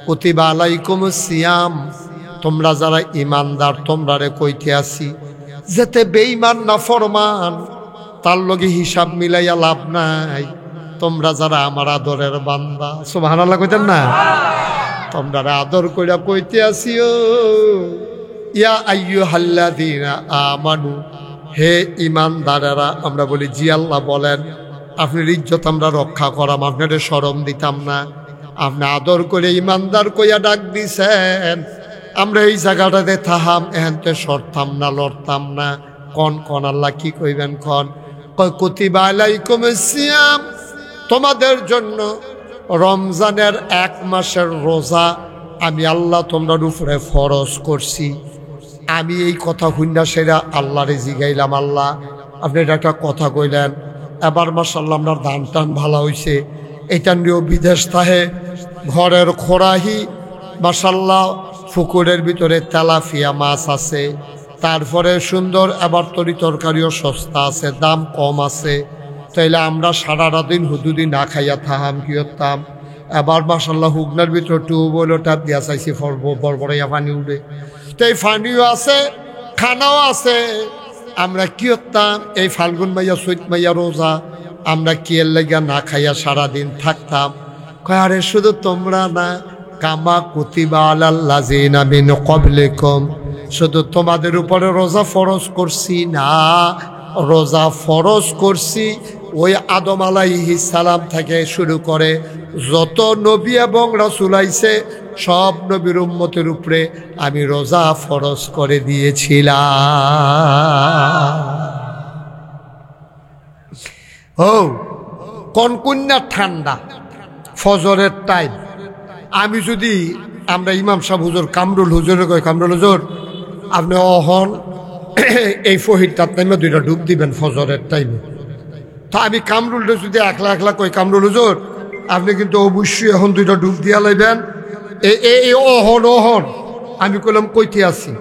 কুতিবা আলাইকুমুস সিয়াম, তোমরা যারা ইমানদার তোমরারে কইতে আসি, যেতে বেঈমান না ফরমান তার লগে হিসাব মিলাইয়া লাভ নাই। তোমরা যারা আমার আদরের বান্দা, সুবহানাল্লাহ কইতেন না? তোমরা আদর কইরা কইতে আসিও ইয়া আইয়ুহাল্লাযীনা আমানু, হে ইমানদারেরা। আমরা বলি জি আল্লাহ বলেন, আপনার ইজ্জত আমরা রক্ষা করাম, আপনাদের শরম দিতাম না, আপনি আদর করে ইমানদার কইয়া ডাক দিছেন। আমরা এই জায়গাটাতে থাহাম, এহেনতে সরতাম না, লড়তাম না। কন কন আল্লাহ কি কইবেন কন? কুতিবা আলাইকুমুস সিয়াম, তোমাদের জন্য রমজানের 1 মাসের রোজা আমি আল্লাহ তোমরার উপরে ফরজ করছি। আমি এই কথা শুননা সেরা আল্লাহরে জিগাইলাম, আল্লাহ আপনি এটা একটা কথা কইলেন, এবার মাশাআল্লাহ আপনার ধান টান ভালো হইছে, এটা নিয়েও বিদেশ থাহে ঘরের খোরাহি মাশাআল্লাহ, পুকুরের ভিতরে তেলাপিয়া মাছ আছে, তারপরে সুন্দর এবার তরকারিও সস্তা আছে, দাম কম আছে। তাইলে আমরা সারাটা দিন হুদুদি না খাইয়া থাহাম কি হতাম? এবার মাশাআল্লাহ হুগনার ভিতরে টিউবওয়েল টাপ দিয়া চাইছি, বড়বড়াইয়া পানি উঠে, তো এই পানিও আছে খানাও আছে। আমরা কি হতাম? এই ফাল্গুন মাইয়া চৈত মাইয়া রোজা আমরা কি এর লাগিয়া না খাইয়া সারাদিন থাকতাম। আরে শুধু তোমরা না, কামা কুতিবা আলাল্লাযিনা মিন ক্বাবলিকুম, শুধু তোমাদের উপরে রোজা ফরজ করছি না, রোজা ফরজ করছি ওই আদম আলাইহিস সালাম থেকে শুরু করে যত নবী এবং রাসূল আইছে সব নবীর উম্মতের উপরে আমি রোজা ফরজ করে দিয়েছিলাম। ও কনকন্যা ঠান্ডা ফজরের টাইম, আমি যদি আমরা ইমাম সাহেব হুজুর কামরুল হুজুরে কই, কামরুল হুজুর আপনি অহন এই ফহিরটার টাইমে 2টা ডুব দিবেন ফজরের টাইমে। তা আমি কামরুলটা যদি একলা একলা কই, কামরুল হুজুর আপনি কিন্তু অবশ্যই এখন 2টা ডুব দিয়া লাইবেন, এই অহন অহন। আমি কইলাম কইতে আছি?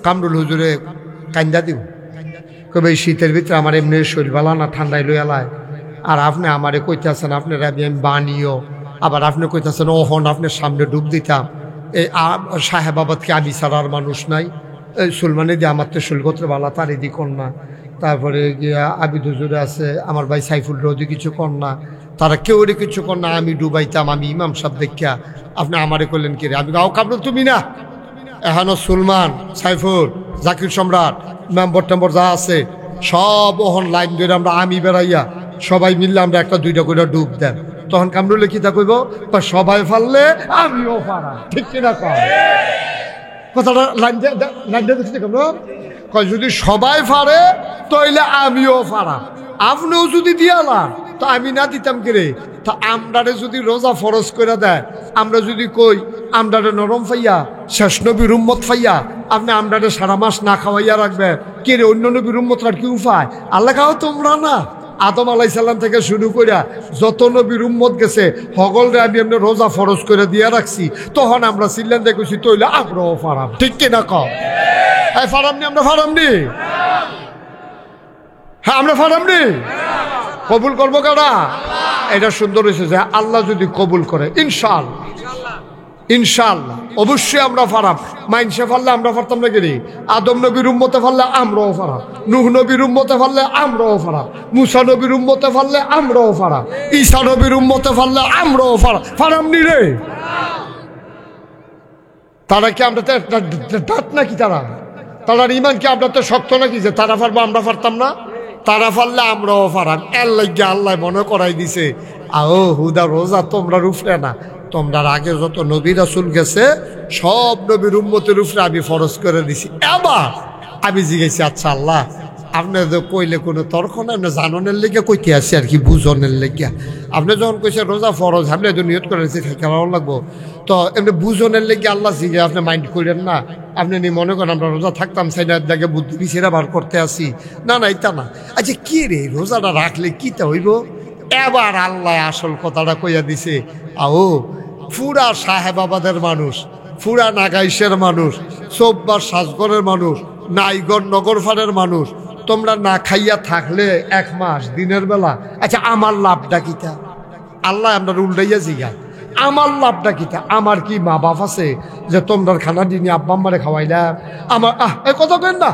কামরুল হুজুরে কান্দা দিব, কবে এই শীতের ভিতরে আমার এমনি শরীর ভালো না, ঠান্ডায় লই এলায়, আর আপনি আমারে কইতে আছেন আপনার আমি বানিও, আবার আপনি কইতেছেন ওহন আপনার সামনে ডুব দিতাম। এই সাহেবাবাদকে আমি ছাড়ার মানুষ নাই, এই সুলমানে দিয়ে আমার তো শুলগোত্র বালা তার এদি কন্যা, তারপরে গিয়া আবিদ হুজুরে আছে, আমার ভাই সাইফুল রোদি কিছু কন্যা, তারা কেউ কিছু কর না, আমি ডুবাইতাম, আমি ইমাম সাহেব দেখিয়া আপনি আমারে করলেন কি রে? আমি গাও কাপড় তুমি না, এখনো সুলমান, সাইফুর, জাকির সম্রাট, মেম্বর টেম্বর যা আছে সব ওহন লাইন ধরে আমরা আমি বেড়াইয়া সবাই মিললে আমরা একটা দুইটা করে ডুব দেন। তখন কামরুলে কি তা কইব, সবাই ফাললে আমিও পারা, ঠিক কিনা কয়? কথাটা লাইন দেখছি কামরুল কয়, যদি সবাই পারে তাইলে আমিও পারা, আপনিও যদি দিয়ালাম তো আমি না দিতাম কিরে? তা আমরারে যদি রোজা ফরজ করে দেয়, আমরা যদি কই আমরারে নরম ফাইয়া শেষ নবীর উম্মত ফাইয়া আপনি আমরারে সারা মাস না খাওয়াইয়া রাখবেন, কে রে অন্য নবীর উম্মতরার কি উপায়? আল্লাহ খাও তোমরা না, আদম আলাইসাল্লাম থেকে শুরু করিয়া যত নবীর উম্মত গেছে হগলরে আমি এমনি রোজা ফরজ করে দিয়ে রাখছি, তখন আমরা সিল্লান দেখছি তৈলে আগ্রহ ফারাম, ঠিক কিনা কম? হ্যাঁ ফারামনি, আমরা ফারামনি, হ্যাঁ আমরা ফারামনি, কবুল করবো কারা? এটা সুন্দর হয়েছে যে আল্লাহ যদি কবুল করে ইনশাআল্লাহ, ইনশাআল্লাহ অবশ্যই আমরা ফারাম। মাইনসে ফারলে আমরা ফারতাম না কেন? আদম নবীর উম্মতে ফারলে আমরাও ফারাম, নূহ নবীর উম্মতে ফারলে আমরাও ফারাম, মুসা নবীর উম্মতে ফারলে আমরাও ফারাম, ঈসা নবীর উম্মতে ফারলে আমরাও ফারাম, ফারামনি রে? তারা কি আমরা দাঁত নাকি? তারার ইমান কি আমরা তো শক্ত নাকি যে তারা ফারবো আমরা ফারতাম না? তারা ফারলে আমরাও ফারাম। এর লাগিয়ে আল্লাহ মনে করাই দিছে, আও হুদা রোজা তোমরা রুফরে না, তোমরা আগে যত নবী রাসূল গেছে সব নবীর উম্মতের উপরে আমি ফরজ করে দিছি। এবার আমি জিজ্ঞেসি, আচ্ছা আল্লাহ আপনি তো কইলে কোনো তর্ক না, আপনি জাননের লেগে কইতে আসি আর কি, বুঝনের লেগে। আপনি যখন কইছে রোজা ফরজ, আপনি তো নিয়ত করে খেলাও লাগবো, তো এমনি বুঝনের লেগে আল্লাহ জিজ্ঞে আপনি মাইন্ড করেন না, আপনি নি মনে করেন আমরা রোজা থাকতাম সাইডার দাগে বুদ্ধি বিছেরা বার করতে আসি, না না এটা না। আচ্ছা কি রে রোজাটা রাখলে কিটা হইব? এবার আল্লাহ আসল কথাটা কইয়া দিছে, আও পুরা সাহেবাবাদের মানুষ, পুরা নাগাইশের মানুষ, চৌব্বার সাজগরের মানুষ, নাইগড় নগরফারের মানুষ, তোমরা না খাইয়া থাকলে 1 মাস দিনের বেলা, আচ্ছা আমার লাভটা কিতা? আল্লাহ আমরা উল্টাইয়া জিগা, আমার লাভটা কিতা? আমার কি মা বাপ আছে যে তোমরা খানা দিনে আব্বা আম্মারে খাওয়াইলাম? আমার এ কথা কেন না?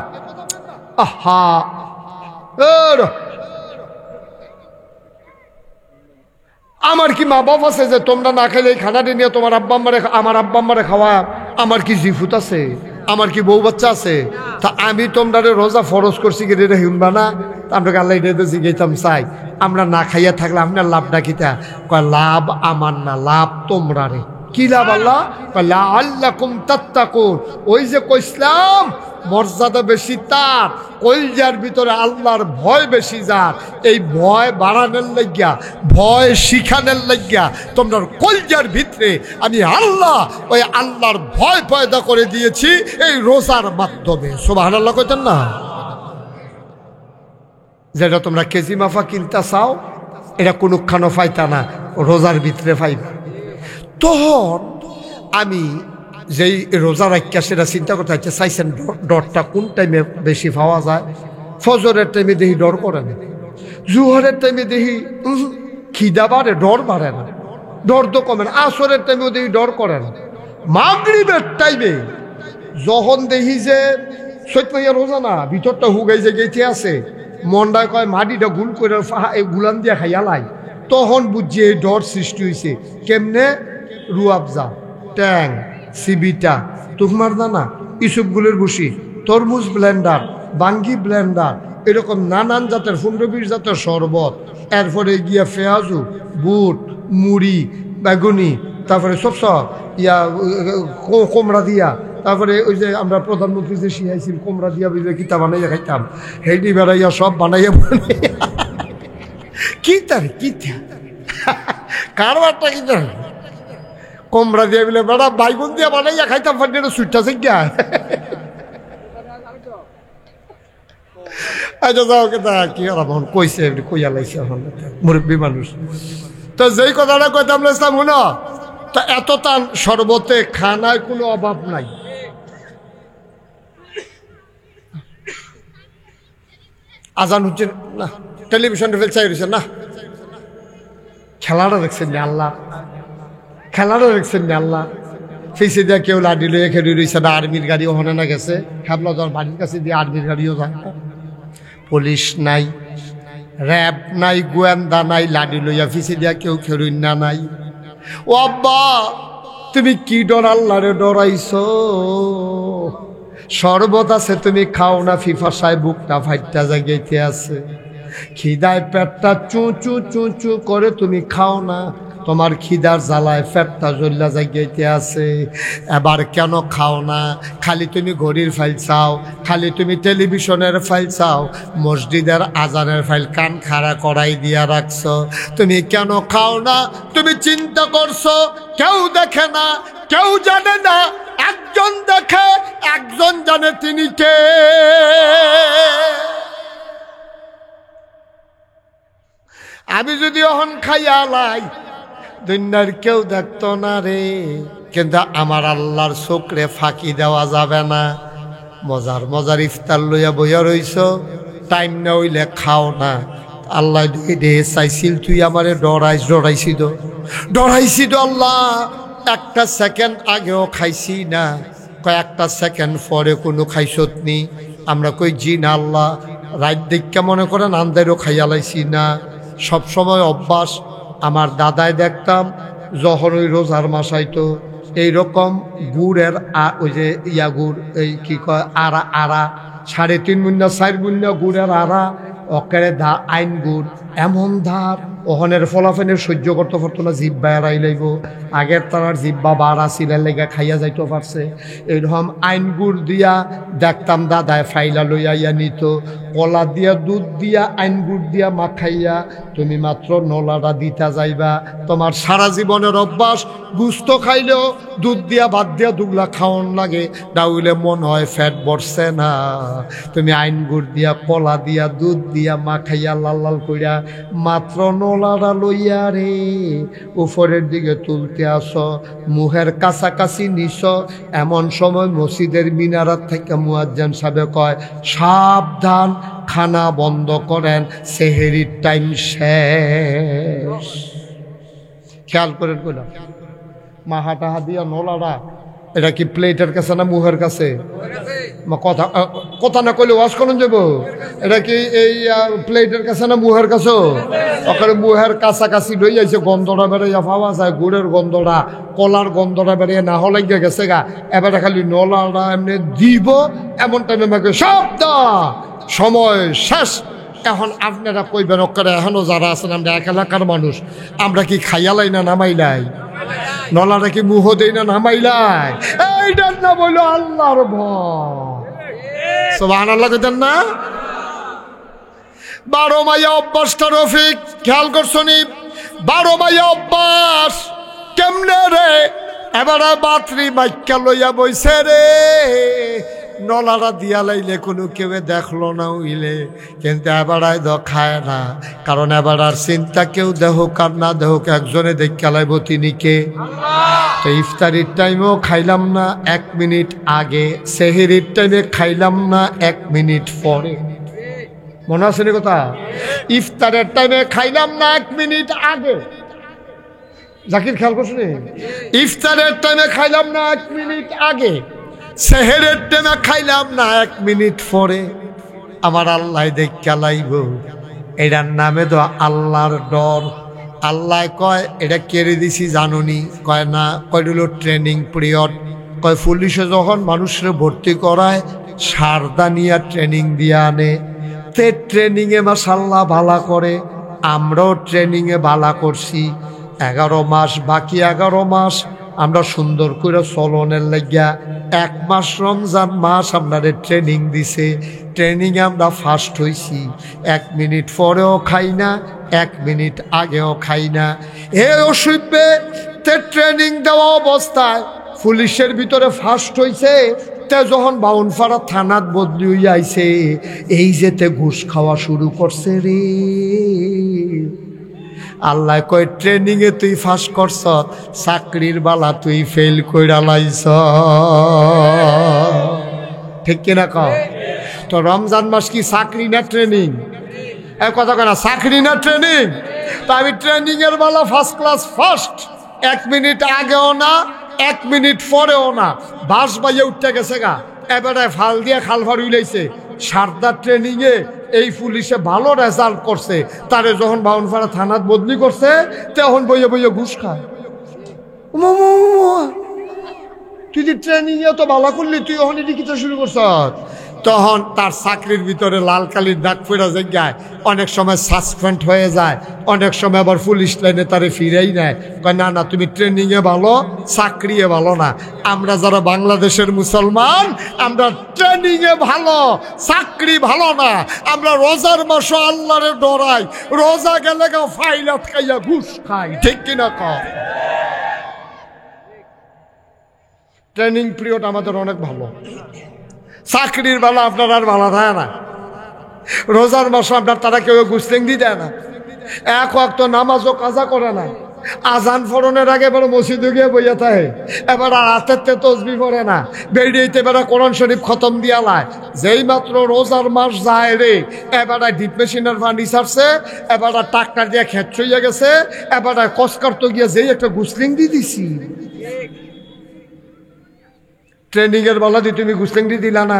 আহা আমার কি মা বাপ আছে যে তোমরা না খাইলে খানা দিয়ে তোমার আব্বা আম্মারে, আমার আব্বা আম্মারে খাওয়া? আমার কি জিফুত আছে? আমার কি বউ বাচ্চা আছে? তা আমি তোমরা রোজা ফরজ করছি কি রে হিমবা না? আমরা আল্লাহ এটা জিজ্ঞাইতাম চাই, আমরা না খাইয়া থাকলে আপনার লাভটা কিতা? কয় লাভ আমার না, লাভ তোমরা রে। কি লাভ আল্লাহ? লাআল্লাকুম তাত্তাকুন। ওই যে কইসলাম মর্যাদা বেশি তার, কলজার ভিতরে আল্লাহর ভয় বেশি যার, এই ভয় বাড়ানোর লাগিয়া, ভয় শিখানোর লাগিয়া তোমরা কলজার ভিতরে আমি আল্লাহ ওই আল্লাহর ভয় পয়দা করে দিয়েছি এই রোজার মাধ্যমে। সুবহানাল্লাহ কইতেন না? যেটা তোমরা কেজি মাফা কিনতে চাও এটা কোনখানো পাইতা না, রোজার ভিতরে পাইবা। তখন আমি যেই রোজা রাখিয়া সেটা চিন্তা করতে হচ্ছে, চাইছেন ডরটা কোন টাইমে বেশি পাওয়া যায়? ফজরের টাইমে দেখি ডর করে না, জুহরের টাইমে দেখি খিদা বাড়ে, ডর বাড়ে না, ডর তো কমে না, আসরের টাইমেও দেখি ডর করে না, মাগরিবের টাইমে যখন দেখি যে সৈত মাইয়া রোজা না ভিতরটা হুগাই যে গেছে আছে, মন্ডায় কয় মাটিটা গুল করে গুলান দিয়া খাইয়ালাই, তখন বুঝছি এই ডর সৃষ্টি হয়েছে। কেমনে? রুয়াবজা, ট্যাং, সিবিটা, তুকমার দানা, ইসুপগুলের ভুসি, তরমুজ ব্লেন্ডার, বাঙ্গি ব্লেন্ডার, এরকম নানান জাতের 15-20 জাতের শরবত, এরপরে গিয়া পেঁয়াজু, বুট, মুড়ি, বেগুনি, তারপরে সব ইয়া কোমরা দিয়া, তারপরে ওই যে আমরা প্রধানমন্ত্রী যে শিখাইছিল কোমরা দিয়া বুঝলে কিতা বানাইয়া খাইতাম, হেডি বেড়াইয়া সব বানাইয়া বানাইয়া কিতা রে কিতা কারবারটা কিতা কোমরা দিয়া বলে বেড়া বাইগুন দিয়া বানাইয়া খাইতাম, ফাটিয়ে সুইটটা শিখা। আচ্ছা যাও কেতা কি আর কইছে কইয়া লাইছে মুরব্বী মানুষ। তো যেই কথাটা কইতাম ইসলাম শুনো, তা এত তান শরবতে খানায় কোনো অভাব নাই। আজান হচ্ছে না, টেলিভিশন চাই রয়েছে না, খেলাটা দেখছেন না আল্লাহ, খেলাটা দেখছেন না আল্লাহ। ফেসে দিয়ে কেউ লাডি লইয়া খেলি রয়েছে না, আর্মির গাড়ি ওখানে না গেছে, হ্যাবলা যাওয়ার বাড়ির কাছে দিয়ে আর্মির গাড়িও যায়, পুলিশ নাই, র্যাব নাই, গোয়েন্দা নাই, লাডি লইয়া ফিসে দিয়া কেউ খেরুন না নাই। ও আব্বা, তুমি কি ডর আল্লাহরে ডরাইছো? শরবত আছে তুমি খাও না, ফিফাসায় বুকটা ফাইটটা জাগাইতে আছে, খিদায় পেটটা চু চু চু চু করে তুমি খাও না, তোমার খিদার জ্বালায় পেটটা জ্বল্লা জাগাইতে আছে। এবার কেন খাও না? খালি তুমি ঘড়ির ফাইল চাও, খালি তুমি টেলিভিশনের ফাইল চাও, মসজিদের আজানের ফাইল কান খাড়া করাই দিয়া রাখছো। তুমি কেন খাও না? তুমি চিন্তা করছো কেউ দেখে না, কেউ জানে না, একজন দেখে, একজন জানে, তিনি কে? আমি যদি অহন খাইয়া লাই, দুনিয়ার কেউ দেখতো না রে, কিন্তু আমার আল্লাহর চোখরে ফাঁকি দেওয়া যাবে না। মজার মজার ইফতার লইয়া বইয়া রইছ, টাইম না হইলে খাও না। আল্লাহ চাইছিল তুই আমারে ডরাইছি তো আল্লাহ, একটা সেকেন্ড আগেও খাইছি না, কয়েকটা সেকেন্ড পরে কোনো খাইছত নি? আমরা কই জি না আল্লাহ, রাত দেখা মনে করেন আন্দারও খাইয়া লাইছি না। সবসময় অভ্যাস। আমার দাদায় দেখতাম যখন ওই রোজার মাস আইতো এইরকম গুড়ের ওই যে গুড়, এই কি কয় আড়া, 3.5 মুন্না 4 মুন্না গুড়ের আড়া, অকেরে আইন গুড়, এমন ধার ওহনের ফলাফেনের সহ্য করতে পারতো না, জিব্বা এড়াই লাইব। আগের তার জিব্বা বাড়া ছিলের লেগে খাইয়া যাইতে পারছে। এইরকম আইন গুড় দিয়া দেখতাম দাদায় ফাইলা লইয়া ইয়া নিত, কলা দিয়া দুধ দিয়া আইন গুড় দিয়া মাখাইয়া তুমি মাত্র নলাটা দিতা যাইবা। তোমার সারা জীবনের অভ্যাস, গুস্ত খাইলেও দুধ দিয়া ভাত দিয়া দুগলা খাওয়ান লাগে, ডাউলে মন হয় ফ্যাট বসছে না। তুমি আইন গুড় দিয়া কলা দিয়া দুধ দিয়া মাখাইয়া লাল লাল কইরা মাত্র নলাটা লইয়া রে উপরের দিকে তুলতে আসো, মুহের কাছাকাছি নিস। এমন সময় মসজিদের মিনারাত থেকে মুয়াজ্জিন সাহেব কয়, সাবধান, খানা বন্ধ করেন, সেহেরির টাইম শেষ। খেয়াল করেন কইলাম, মাহা টাহা দিয়া নলাটা, এটা কি প্লেটের কাছে না মুহের কাছে? কথা না কইলে ওয়াশ করুন যাব। এটা কি এই প্লেটের কাছে না মুহের কাছে? ওখানে মুহের কাছাকাছি লই যাইছে, গন্ধটা বেড়াইয়া পাওয়া যায়, গুড়ের গন্ধটা, কলার গন্ধটা বেড়িয়ে না হলে গেছে গা। এবারে খালি নলাটা এমনি দিব, এমন টাইমে আমাকে শব্দ, সময় শেষ। এখন আপনারা কইবেন ওখানে এখনো যারা আছেন, আমরা এক এলাকার মানুষ, আমরা কি খাইয়ালাই না নামাইলাই? নলাটা কি মুহ দেই না নামাইলাই? এইটার না বললো আল্লাহর ভয়। সুবহানাল্লাহ কইতেন না? 12 মাইয়া অভ্যাসটা রফিক খেয়াল করছো নি? 12 মাইয়া অভ্যাস কেমনে রে? এবারে বাতরি মাইক্কা লইয়া বইছে রে, নলাটা দিয়া লাইলে কোনো কেউ দেখলো না উইলে, কিন্তু এবারায় খায় না। কারণ এবারার চিন্তা কেউ দেহক আর না দেহক, একজনে দেখা লাইব, তিনি কে? তো ইফতারির টাইমেও খাইলাম না 1 মিনিট আগে, সেহেরির টাইমে খাইলাম না 1 মিনিট পরে। মনে আছে নি কথা? ইফতারের টাইমে খাইলাম না 1 মিনিট আগে। জাকির খেয়াল করছো নি? ইফতারের টাইমে খাইলাম না 1 মিনিট আগে, সেহেরের টাইমে খাইলাম না 1 মিনিট পরে। আমার আল্লাহ দেখা লাইব। এটার নামে তো আল্লাহর ডর। আল্লাহ কয় এটা কেড়ে দিছি জানুনি? কয় না। কয় হলো ট্রেনিং পিরিয়ড। কয় পুলিশে যখন মানুষের ভর্তি করায় সারদানিয়া ট্রেনিং দিয়ে আনে, তে ট্রেনিংয়ে মাশাআল্লাহ ভালা করে, আমরাও ট্রেনিংয়ে ভালা করছি। 11 মাস, বাকি 11 মাস আমরা সুন্দর করে চলনের লাগিয়া 1 মাস রমজান মাস আপনাদের ট্রেনিং দিছে। ট্রেনিংয়ে আমরা ফার্স্ট হইছি। 1 মিনিট পরেও খাই না, 1 মিনিট আগেও খাই না। এ অসুবিধে তে ট্রেনিং দেওয়া অবস্থায় পুলিশের ভিতরে ফার্স্ট হইছে, তে যখন বাউনপাড়া থানাত বদলি হইয়া আইছে, এই যেতে ঘুষ খাওয়া শুরু করছে রে। আল্লাহ কয় ট্রেনিংয়ে তুই ফার্স্ট করছ, চাকরির বালা তুই ফেল কইরা লাইছ। ঠিক কিনা কও? তো রমজান মাস কি চাকরি না ট্রেনিং? এক কথা কয় না, চাকরি না ট্রেনিং? তো আমি ট্রেনিংয়ের বেলা ফার্স্ট ক্লাস ফার্স্ট। 1 মিনিট আগেও না, 1 মিনিট পরেও না। বাস বাইয়ে উঠতে গেছে গা, এবারে ফাল দিয়ে খাল ফার উইলাইছে। সারদার ট্রেনিংয়ে এই পুলিশে ভালো রেজাল্ট করছে, তারে যখন বাউনপাড়া থানাত বদলি করছে তখন বইয়ে বইয়ে ঘুষ খায়। তুই যে ট্রেনিং এ তো ভালো করলি, তুই ওখানে লিখিতে শুরু করছ। তখন তার চাকরির ভিতরে লাল কালির দাগ ফেরা যায়, অনেক সময় সাসপেন্ড হয়ে যায়, অনেক সময় আবার পুলিশ লাইনে তারে ফিরেই নেয়। কয় না না, তুমি ট্রেনিংয়ে ভালো, চাকরিয়ে ভালো না। আমরা যারা বাংলাদেশের মুসলমান, আমরা ট্রেনিংয়ে ভালো, চাকরি ভালো না। আমরা রোজার মাসে আল্লাহরে ডরাই, রোজা গেলে ফাইল আটকাইয়া ঘুষ খাই, ঠিক কিনা কয়? ট্রেনিং পিরিয়ড আমাদের অনেক ভালো, চাকরির বেলা আপনার আর ভালো থাকে না। রোজার মাসে আপনার তারা কেউ গুস্তেঙ্গি দেয় না, এক ওয়াক্ত নামাজও কাজা করে না, আজান ফোরনের আগে এবার মসজিদে গিয়ে বইয়া থাকে, এবার হাতের তসবি পড়ে না, বেরিয়েতে এবার কোরআন শরীফ খতম দিয়া লায়। যেই মাত্র রোজার মাস যায় রে, এবার ডিপ মেশিনের পানি ছাড়ছে, এবার টাক্কার দিয়ে খেচ্ছইয়া গেছে, এবার কসকার তো গিয়া যেই একটা গুসলিং দিয়ে দিছি। ট্রেনিং এর বেলা দিয়ে তুমি গুসলিংটি দিলা না,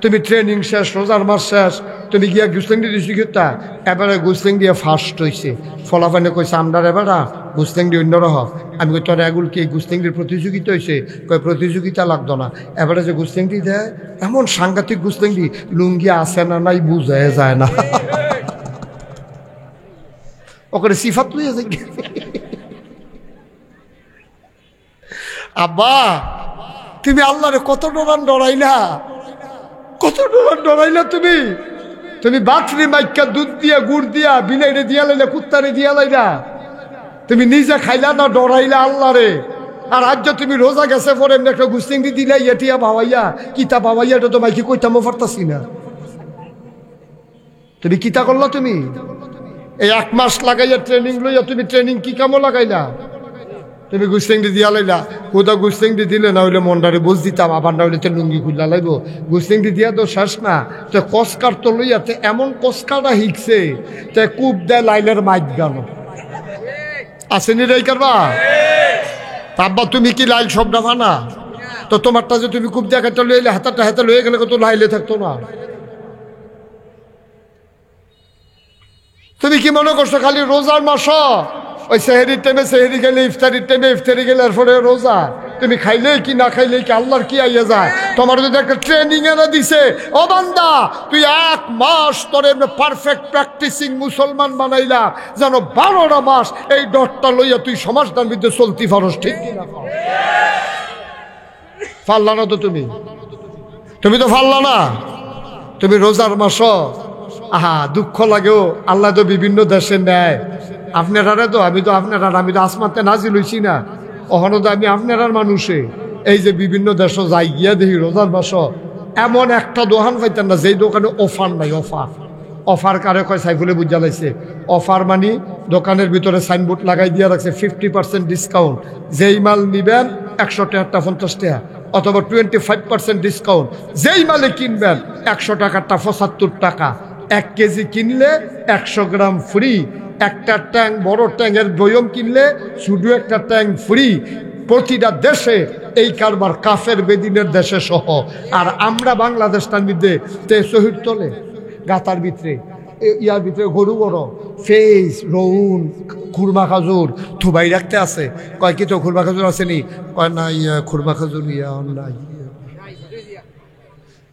তুমি ট্রেনিং শেষ, রোজার মাস শেষ, তুমি গিয়া গুসলিংটি দিছি কিতা, এবারে গুসলিং দিয়ে ফার্স্ট হয়েছে। ফলাফানে কইছে আমরার এবারা গুসলিংটি অন্যরহ। আমি কই তোর এগুলো কি গুসলিংটির প্রতিযোগিতা হয়েছে? কয় প্রতিযোগিতা লাগতো না, এবারে যে গুসলিংটি দেয় এমন সাংঘাতিক গুসলিংটি, লুঙ্গি আছে না নাই বুঝায় যায় না, ওখানে সিফাত লইয়া যায়। আব্বা তুমি আল্লাহরে কত ডরাইলা, কত ডরাইলা তুমি। তুমি বাথরি মাইকা দুধ দিয়া গুড় দিয়া বিলাইরে দিয়া লাইলা, কুত্তারে দিয়া লাইলা, তুমি নিজে খাইলা না ডরাইলা আল্লাহরে। আর আজ তুমি রোজা গেছে পরে এমনি একটা গুস্তিংটি দিলাই, এটিয়া ভাবাইয়া কিতা ভাবাইয়া, এটা তো মাইকি কইতামও পারতাছি না। তুমি কিতা করলা? তুমি এই 1 মাস লাগাইয়া ট্রেনিং লইয়া তুমি ট্রেনিং কি কামও লাগাইলা? তুমি গুস্তেংটি দিয়া লাইলা, কোথাও গুস্তেংটি দিলে না হইলে মন্ডারে বুঝ দিতাম, আবার না হইলে তো লুঙ্গি খুললা লাইব। গুস্তেংটি দিয়া তো শেষ না, তো কসকার তো লইয়াতে এমন কসকাটা হিকছে, তে কূপ দেয় লাইলের মাইক গান আসেনি রে করবা। তাব্বা তুমি কি লাইল সব ডাফা না? তো তোমারটা যে তুমি কূপ দিয়া কাটতে লইলে হাতাটা হাতে লইয়ে গেলে কত লাইলে থাকতো না। তুমি কি মনে করছো খালি রোজার মাস, ওই সেহেরির টাইমে সেহেরি গেলে, ইফতারির টাইমে ইফতারি গেলে, এরপরে রোজা? তুমি খাইলে কি না খাইলে কি আল্লাহর কি আইয়া যায়? তোমার যদি একটা ট্রেনিং এনে দিছে, ও বান্দা তুই 1 মাস তোরে পারফেক্ট প্র্যাকটিসিং মুসলমান বানাইলা, যেন 12টা মাস এই ডটটা লইয়া তুই সমাজটার মধ্যে চলতি পারস, ঠিক কিনা? পারলা না তো তুমি, তুমি তো পারলা না। তুমি রোজার মাস, আহা দুঃখ লাগেও, আল্লাহ তো বিভিন্ন দেশে নেয়। আপনারা তো আমি তো আসমাতে নাজিল হইছি না, ওখানে তো আমি আপনার মানুষে। এই যে বিভিন্ন দেশ যাই গিয়া দেখি রোজার মাস এমন একটা দোকান পাইতেন না যেই দোকানে অফার নাই। অফার কারে কয় সাইফুলে বুঝা লাইছে। অফার মানি দোকানের ভিতরে সাইনবোর্ড লাগাই দিয়ে রাখছে 50% ডিসকাউন্ট, যেই মাল নিবেন 100 টাকাটা 50 টাকা, অথবা 25% ডিসকাউন্ট, যেই মালে কিনবেন 100 টাকাটা 75 টাকা, 1 কেজি কিনলে 100 গ্রাম ফ্রি, একটা ট্যাঙ্ক বড় ট্যাঙ্কের বয়ম কিনলে শুধু একটা ট্যাঙ্ক ফ্রি। প্রতিটা দেশে এই কারবার, কাফের বেদিনের দেশে সহ। আর আমরা বাংলাদেশটার মধ্যে তে শহীদ তোলে গাতার ভিতরে, ইয়ার ভিতরে গরু বড় ফেস রৌন খুরমা খাজুর থুবাই রাখতে আছে। কয় কি তো খুরমা খাজুর আসেনি? কয় না, খুরমা খাজুর ইয়া নাই।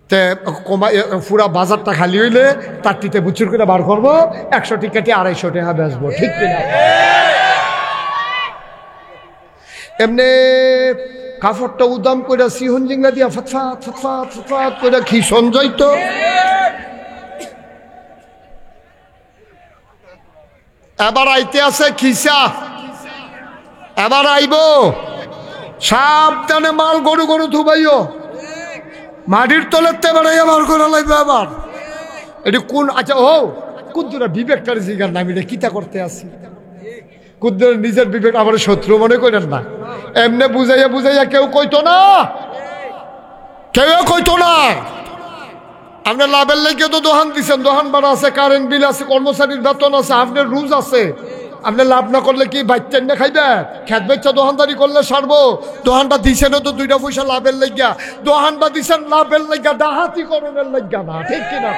তে কমা পুরা বাজারটা খালি হইলে তার টিতে বুচুর করে বার করবো, 100 টিকাটি 250 টাকা বেচবো, ঠিক কিনা? এমনি কাপড়টা উদাম করে সিহন জিঙ্গা দিয়া ফটফাট ফটফাট ফটফাট করে কি সঞ্জয় তো। এবার আইতে আছে খিসা, এবার আইব, সাবধানে মাল গরু গরু থুবাইও, মাটির তলের বেড়াইয়া বার করে লাগবে। আবার এটি কোন, আচ্ছা ও কুদ্দুরা বিবেকটার জিগার নাম, এটা কিতা করতে আসি? কুদ্দুর নিজের বিবেক আবার শত্রু মনে করেন না। এমনি বুঝাইয়া বুঝাইয়া কেউ কইতো না, কেউ কইতো না। আপনার লাভের লেগে তো দোহান দিচ্ছেন, দোহান ভাড়া আছে, কারেন্ট বিল আছে, কর্মচারীর বেতন আছে, আপনার রুজ আছে। আপনি লাভ না করলে কি বাইতেন না খাইবে? খেত বেচা দোহানদারি করলে সারবো। দোহানটা দিছেন তো 2টা পয়সা লাভের লাগিয়া, দোহানটা দিছেন লাভের লাগিয়া, ডাহাতি করণের লাগিয়া না, ঠিক কিনা?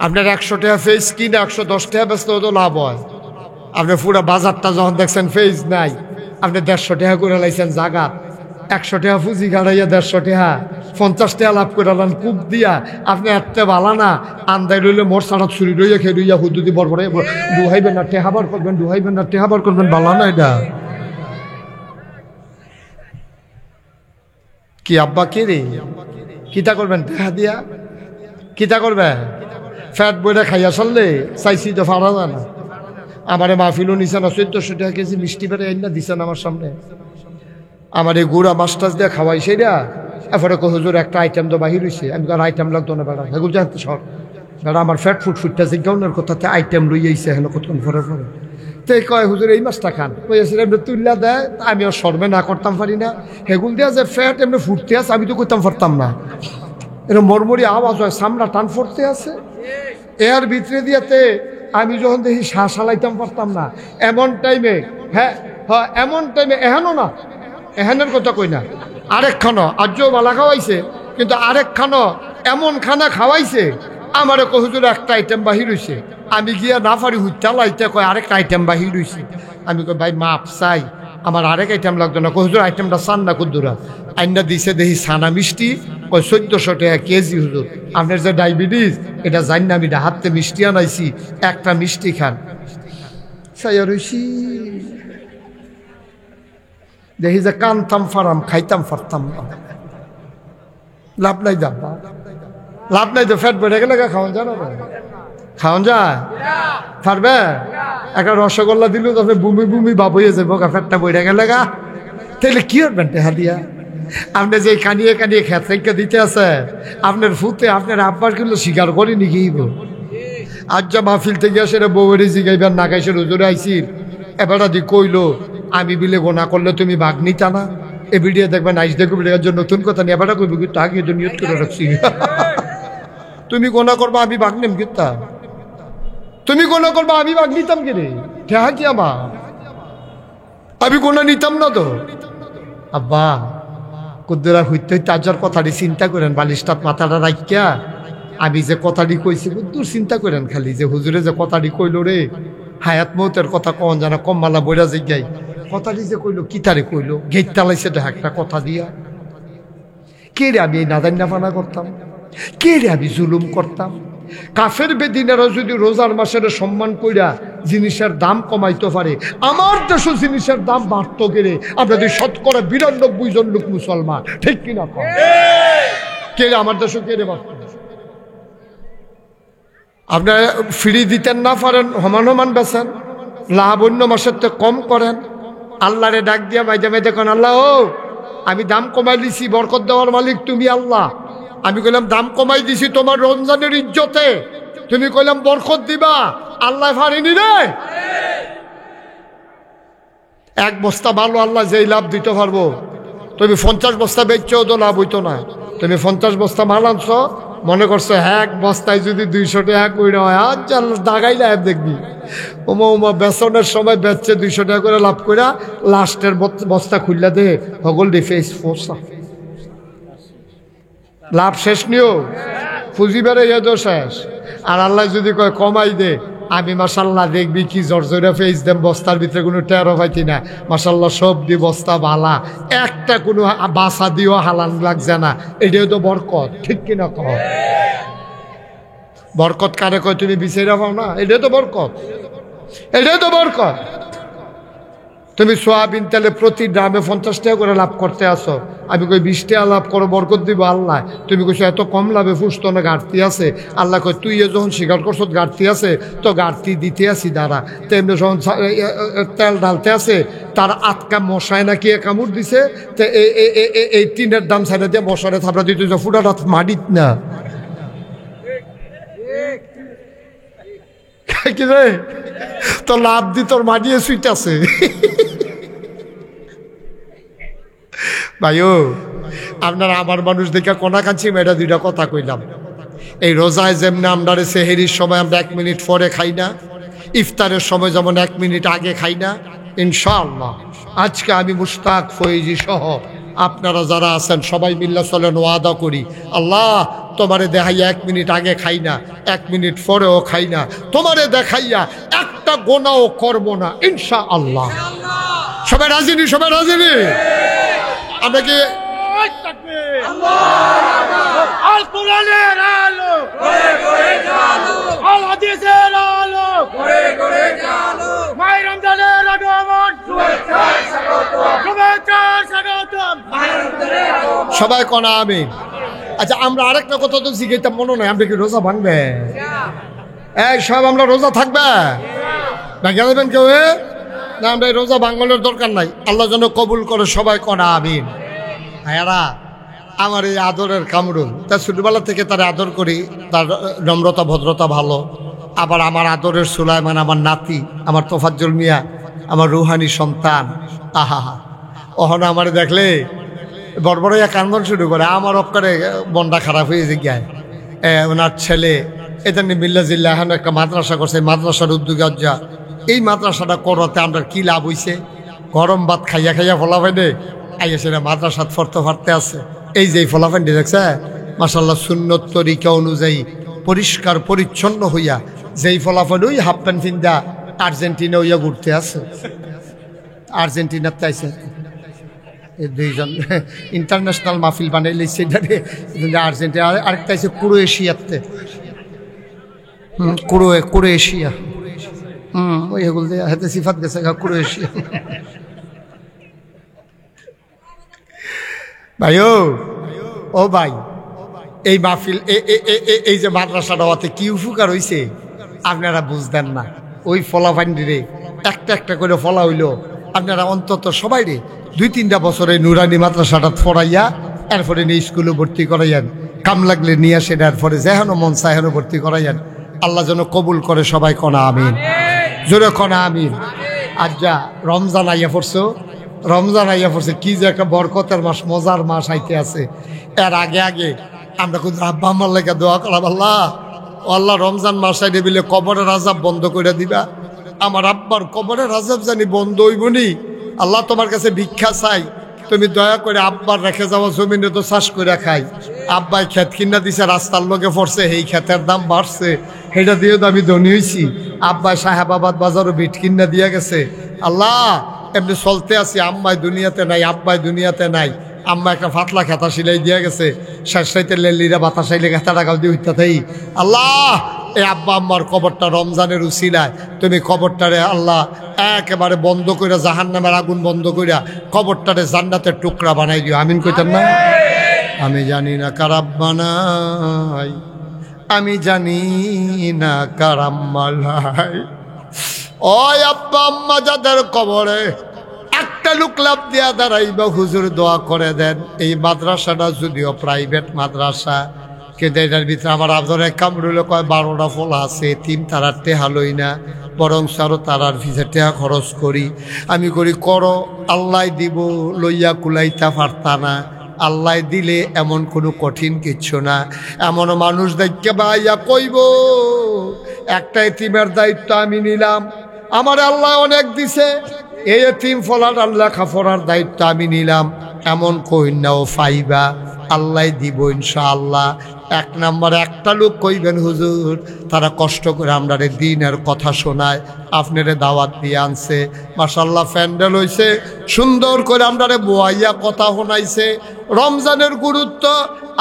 আপনার 100 টাকা ফেজ কিনে 110 টাকা বেচতে তো লাভ হয়। আপনি পুরো বাজারটা যখন দেখছেন ফেজ নাই, আপনি 150 টাকা করে লাইছেন জায়গা, 100 টাকা পুঁজি গাড়াইয়া 150 টাকা 50 টাকা লাভ করে লান কূপ দিয়া। আপনি এত বালা না, আন্দাই রইলে মোর সাড়া ছুরি রইয়া খেয়ে রইয়া হুদুদি বরবরে ডুহাইবেন না, টেহাবার করবেন, ডুহাইবেন না, টেহাবার করবেন, বালা না এটা। কি আব্বা কে রে, কিতা করবেন টেহা দিয়া, কিতা করবে? ফ্যাট বইটা খাইয়া চললে চাইছি তো ফারা যায় না। আমারে মাহফিলও নিছেন 1400 টাকা কেজি মিষ্টি বেড়ে আইনা দিছেন আমার সামনে। আমার এই গুড়া মাছ টাছ দিয়ে খাওয়াই সেইটা। এরপরে হুজুর একটা আইটেম তো বাহির হয়েছে। আমি আর আইটেম লাগতো না বেড়া, এগুলো জানতে সর বেড়া আমার ফ্যাট ফুট ফুটটা জিজ্ঞাউনের কথাতে আইটেম লই আইছে হেন কতক্ষণ পরে পরে। তো কয় হুজুর এই মাছটা খান, কইয়াছিল এমনি তুললা দেয়, আমি আর সরবে না করতাম পারি না। হেগুল দিয়া যে ফ্যাট এমনি ফুটতে আছে আমি তো করতাম পারতাম না। এরকম মরমরি আওয়াজ হয়, সামলা টান ফুটতে আছে এর ভিতরে দিয়াতে। আমি যখন দেখি শ্বাস হালাইতাম পারতাম না এমন টাইমে। হ্যাঁ হ্যাঁ, এমন টাইমে এহেনও না, এহেনের কথা কই না, আরেক খানো আজ্য বালা খাওয়াইছে, কিন্তু আরেক খানো এমন খানা খাওয়াইছে আমারে হুজুর একটা আইটেম বাহির হইছে। আমি গিয়া না পারি হুইটা লাইতে কয় আরেকটা আইটেম বাহির হইছে। আমি কই ভাই মাপ চাই, আমার আরেক আইটেম লাগতো না। হুজুর আইটেমটা চান না কুদ্দুরা আইনা দিছে, দেখি ছানা মিষ্টি, কয় 1400 টাকা কেজি। হুজুর আপনার যে ডায়াবেটিস এটা জানি না, আমি হাতে মিষ্টি আনাইছি, একটা মিষ্টি খান। চাইয়া রইছি, দেখি যে কানতাম ফারাম, খাইতাম পারতাম না। লাভ নাই যাবা, লাভ নাই তো, ফ্যাট বেড়ে গেলে খাওয়ান যায় না, খাওয়ান যায় পারবে? একটা রসগোল্লা দিল তবে বুমি বুমি বাপ হয়ে যাবো, ফ্যাটটা বেড়ে গেলে গা। তাহলে কি করবেন টেহা দিয়া? আপনি যে কানিয়ে কানিয়ে খেতে দিতে আছে আপনার ফুতে, আপনার আব্বার কিন্তু স্বীকার করি নাকি? আজ যা মাহফিল থেকে সেটা বউয়েরই জিগাইবার না খাইছে রোজরে আইসির এবারটা দি কইলো আমি বিলে গোনা করলে তুমি বাঘ নিতা না। এ ভিডিও দেখবেন আইস দেখো ভিডিওর জন্য নতুন কথা নিয়ে এবারটা কইব কিন্তু আগে তো নিয়ত করে রাখছি। তুমি গোনা করবা আমি বাঘ নেম কিতা, তুমি গোনা করবা আমি বাঘ নিতাম কে রে? ঠেহা কি আমার, আমি গোনা নিতাম না তো। আব্বা কুদ্দুরা হইতে হইতে আজার কথাটি চিন্তা করেন, বালিশটাত মাথাটা রাখিয়া আমি যে কথাটি কইছি বুদ্ধুর চিন্তা করেন খালি, যে হুজুরে যে কথাটি কইল রে হায়াত মৌতের কথা কন জানা কম্মালা বইরা জিগাই কথাটি যে কইলো কিতারে কইলো, গেট তালাইছে তো একটা কথা দিয়া। কে রে আমি এই নাদান্না ফানা করতাম, কে রে আমি জুলুম করতাম? কাফের বেদিনেরা যদি রোজার মাসের সম্মান কইরা জিনিসের দাম কমাইতে পারে, আমার দেশও জিনিসের দাম বাড়তো গেলে আপনাদের 92% জন লোক মুসলমান, ঠিক কিনা? কে রে আমার দেশও কে রে বাড়তো? আপনার ফ্রি দিতেন না পারেন, সমান সমান বেছেন, লাভ অন্য মাসের তো কম করেন। আল্লাহরে ডাক দিয়া মাইদে মাইদে কন আল্লাহ ও আমি দাম কমাই দিছি, বরকত দেওয়ার মালিক তুমি আল্লাহ। আমি কইলাম দাম কমাই দিছি তোমার রমজানের ইজ্জতে, তুমি কইলাম বরকত দিবা, আল্লাহ পারেনি রে। এক বস্তা ভালো আল্লাহ যেই লাভ দিতে পারবো, তুমি 50 বস্তা বেচছো তো লাভ হইতো না। তুমি 50 বস্তা মাল আনছো, মনে করছো এক বস্তায় যদি 200 টাকা কইরা হয়, আজ দাগাই লাভ দেখবি ওমা ওমা বেসনের সময় বেচছে 200 টাকা করে লাভ কইরা, লাস্টের বস্তা খুললা দে হগল ডি ফেস ফোসা, লাভ শেষ নিও, পুঁজি বেড়ে এদো শেষ। আর আল্লাহ যদি কয় কমাই দে, আমি মাসাল্লাহ দেখবি কি জর্জরা ফেস দেম, বস্তার ভিতরে কোনো টেরো পাইতি না, মাসাল্লাহ সব দি বস্তা বালা, একটা কোনো বাসা দিও হালান লাগছে না। এটাও তো বরকত, ঠিক কিনা কহ? বরকত কারে কয় তুমি বিচাইরা পাও না? এটাও তো বরকত, এটাও তো বরকত। তুমি সোয়াবিন তেলে প্রতি ড্রামে 50 টাকা করে লাভ করতে আসো, আমি কই 20 টাকা লাভ করো, বরকত দিব আল্লাহ। তুমি কইছো এত কম লাভে ফুসতো না, ঘাটতি আছে। আল্লাহ কয় তুই যখন স্বীকার করছো ঘাটতি আছে, তো ঘাটতি দিতে আসি দাঁড়া। তেমনি যখন তেল ঢালতে আছে তার আটকা মশায় নাকি কামড় দিছে, তো এই টিনের দাম ছাড়া দিয়ে মশারে থাপড়া দিতে ফুটাটা মাটিত না কি রে, তো লাভ দি তোর মাটিয়ে সুইট আছে। ভাইও আপনারা আমার মানুষ দেখে কোনা কাছি মেয়েটা দুইটা কথা কইলাম। এই রোজায় যেমনি আমরা সেহেরির সময় আমরা 1 মিনিট পরে খাই না, ইফতারের সময় যেমন 1 মিনিট আগে খাই না, ইনশাআল্লাহ আজকে আমি মুশতাক ফয়েজি সহ আপনারা যারা আছেন সবাই মিল্লা চলেন, ওয়াদা করি আল্লাহ তোমারে দেখাইয়া 1 মিনিট আগে খাই না, 1 মিনিট পরেও খাই না, তোমারে দেখাইয়া একটা গোনাও করব না ইনশাআল্লাহ। সবাই রাজি নি? সবাই রাজি নি? আমরা কি আল কোরআনের আলো করে করে জালো, আল হাদিসের আলো করে করে জালো, মাই রমজানের আগমন শুভেচ্ছায় স্বাগতম, শুভেচ্ছায় স্বাগতম, মাই রমজানের আগমন। সবাই কোনা আমিন। আচ্ছা, আমরা আরেকটা কথা তো জিজ্ঞাসা মনে নয়, আমরা কি রোজা ভাঙবে? এই সব আমরা রোজা থাকবে ভেঙে দেবেন কেউ? না, আমরা এই রোজা ভাঙানোর দরকার নাই। আল্লাহ যেন কবুল করে, সবাই কোনা আমিন। ভাইয়ারা, আমার এই আদরের কামরুল, তার ছোটবেলা থেকে তার আদর করি, তার নম্রতা ভদ্রতা ভালো। আবার আমার আদরের সুলাইমান, আমার নাতি, আমার তোফাজ্জল মিয়া, আমার রুহানি সন্তান। আহা হা, ওহন আমার দেখলে বড়বড়িয়া কান্দন শুরু করে। আমার অপকারে মনটা খারাপ হয়ে যায়। ওনার ছেলে এটা নিয়ে মিল্লাজিল্লা এখন একটা মাদ্রাসা করছে, মাদ্রাসার উদ্যোগে যা এই মাদ্রাসাটা করতে আমরা কি লাভ হইছে? গরম ভাত খাইয়া খাইয়া ফলাফাইনে আইয়া সেটা মাদ্রাসাত ফরতে ফারতে আছে। এই যে ফলাফাইনটি দেখছে মাশাআল্লাহ, সুন্নত তরিকা অনুযায়ী পরিষ্কার পরিচ্ছন্ন হইয়া যেই ফলাফল ওই হাফ প্যান্ট ফিন্দা আর্জেন্টিনা হইয়া ঘুরতে আছে। আর্জেন্টিনার তাইছে এই দুইজন ইন্টারন্যাশনাল মাহফিল বানাইলে সেটারে আর্জেন্টিনা, আরেকটা আছে ক্রোয়েশিয়াতে। ক্রোয়েশিয়া ওই এগুলো হাতে সিফাত গেছে ক্রোয়েশিয়া। ভাই ও ভাই, এই মাহফিল এই যে মাদ্রাসাটা হতে কি উপকার হইছে আপনারা বুঝতেন না। ওই ফলাফান্ডিরে একটা একটা করে ফলা হইলো, আপনারা অন্তত সবাই রে 2-3টা বছরে নুরানি মাদ্রাসাটা ফরাইয়া এরপরে নিয়ে স্কুলে ভর্তি করাইয়ান, কাম লাগলে নিয়ে আসেন, এরপরে যেহেন মন চাহেন ভর্তি করাইয়ান। আল্লাহ যেন কবুল করে, সবাই কনা আমিন, জোরে কনা আমিন। আজ যা রমজান আইয়া পড়ছো, রমজান আইয়া পড়ছে, কি যে একটা বরকতের মাস, মজার মাস আইতে আছে। এর আগে আগে আমরা কিন্তু আব্বা আমার লেগে দোয়া করা, আল্লাহ আল্লাহ রমজান মাস আইলে বিলে কবরের আযাব বন্ধ করে দিবা। আমার আব্বার কবরের আযাব জানি বন্ধ হইবনি। আল্লাহ তোমার কাছে ভিক্ষা চাই, তুমি দয়া করে আব্বার রেখে যাওয়া জমিনে তো চাষ করে খাই। আব্বাই ক্ষেত কিনা দিছে, রাস্তার লোকে পড়ছে, এই ক্ষেতের দাম বাড়ছে, সেটা দিয়েও তো আমি ধনী হয়েছি। আব্বাই সাহেবাবাদ বাজারও বিট কিনা দিয়ে গেছে। আল্লাহ এমনি চলতে আছি, আম্মাই দুনিয়াতে নাই, আব্বাই দুনিয়াতে নাই। আম্মা একটা ফাতলা খেতা সিলাই দিয়ে গেছে, শেষ সাইতে লেলিরা বাতাসাইলে খেতা টাকাও দিয়ে উঠতে থাই। আল্লাহ এই আব্বা আম্মার কবরটা রমজানের উসিলায় তুমি কবরটারে আল্লাহ একেবারে বন্ধ করে, জাহান্নামের আগুন বন্ধ কইরা কবরটারে জান্নাতের টুকরা বানাই দিও। আমিন কইতেন না? আমি জানি না কার আব্বা নাই, আমি জানি না কার আম্মা নাই। ওই আব্বা আম্মা যাদের কবরে একটা লোক লাভ দিয়া দাঁড়াইবা, হুজুর দোয়া করে দেন। এই মাদ্রাসাটা যদিও প্রাইভেট মাদ্রাসা, কিন্তু এটার ভিতরে আমার আদরে কামরুলে কয় 12টা ফলা আছে, তিন তারার টেহা লই না, বরং আরও তারার ভিতরে টেহা খরচ করি। আমি করি করো, আল্লাহ দিব, লইয়া কুলাইতা পারতা না। আল্লাহ দিলে এমন কোনো কঠিন কিচ্ছু না। এমন মানুষ দেখে ভাইয়া কইব একটা এতিমের দায়িত্ব আমি নিলাম, আমার আল্লাহ অনেক দিছে, এই এতিম ফলার আল্লাহ খাফরার দায়িত্ব আমি নিলাম, এমন কইনাও ফাইবা, আল্লাহ দিব ইনশাআল্লাহ। 1 নম্বরে একটা লোক কইবেন হুজুর তারা কষ্ট করে আমরা দিনের কথা শোনায়, আপনারে দাওয়াত দিয়ে আনছে, মাশাআল্লাহ প্যান্ডেল হইছে, সুন্দর করে আমরা বোয়াইয়া কথা শোনাইছে, রমজানের গুরুত্ব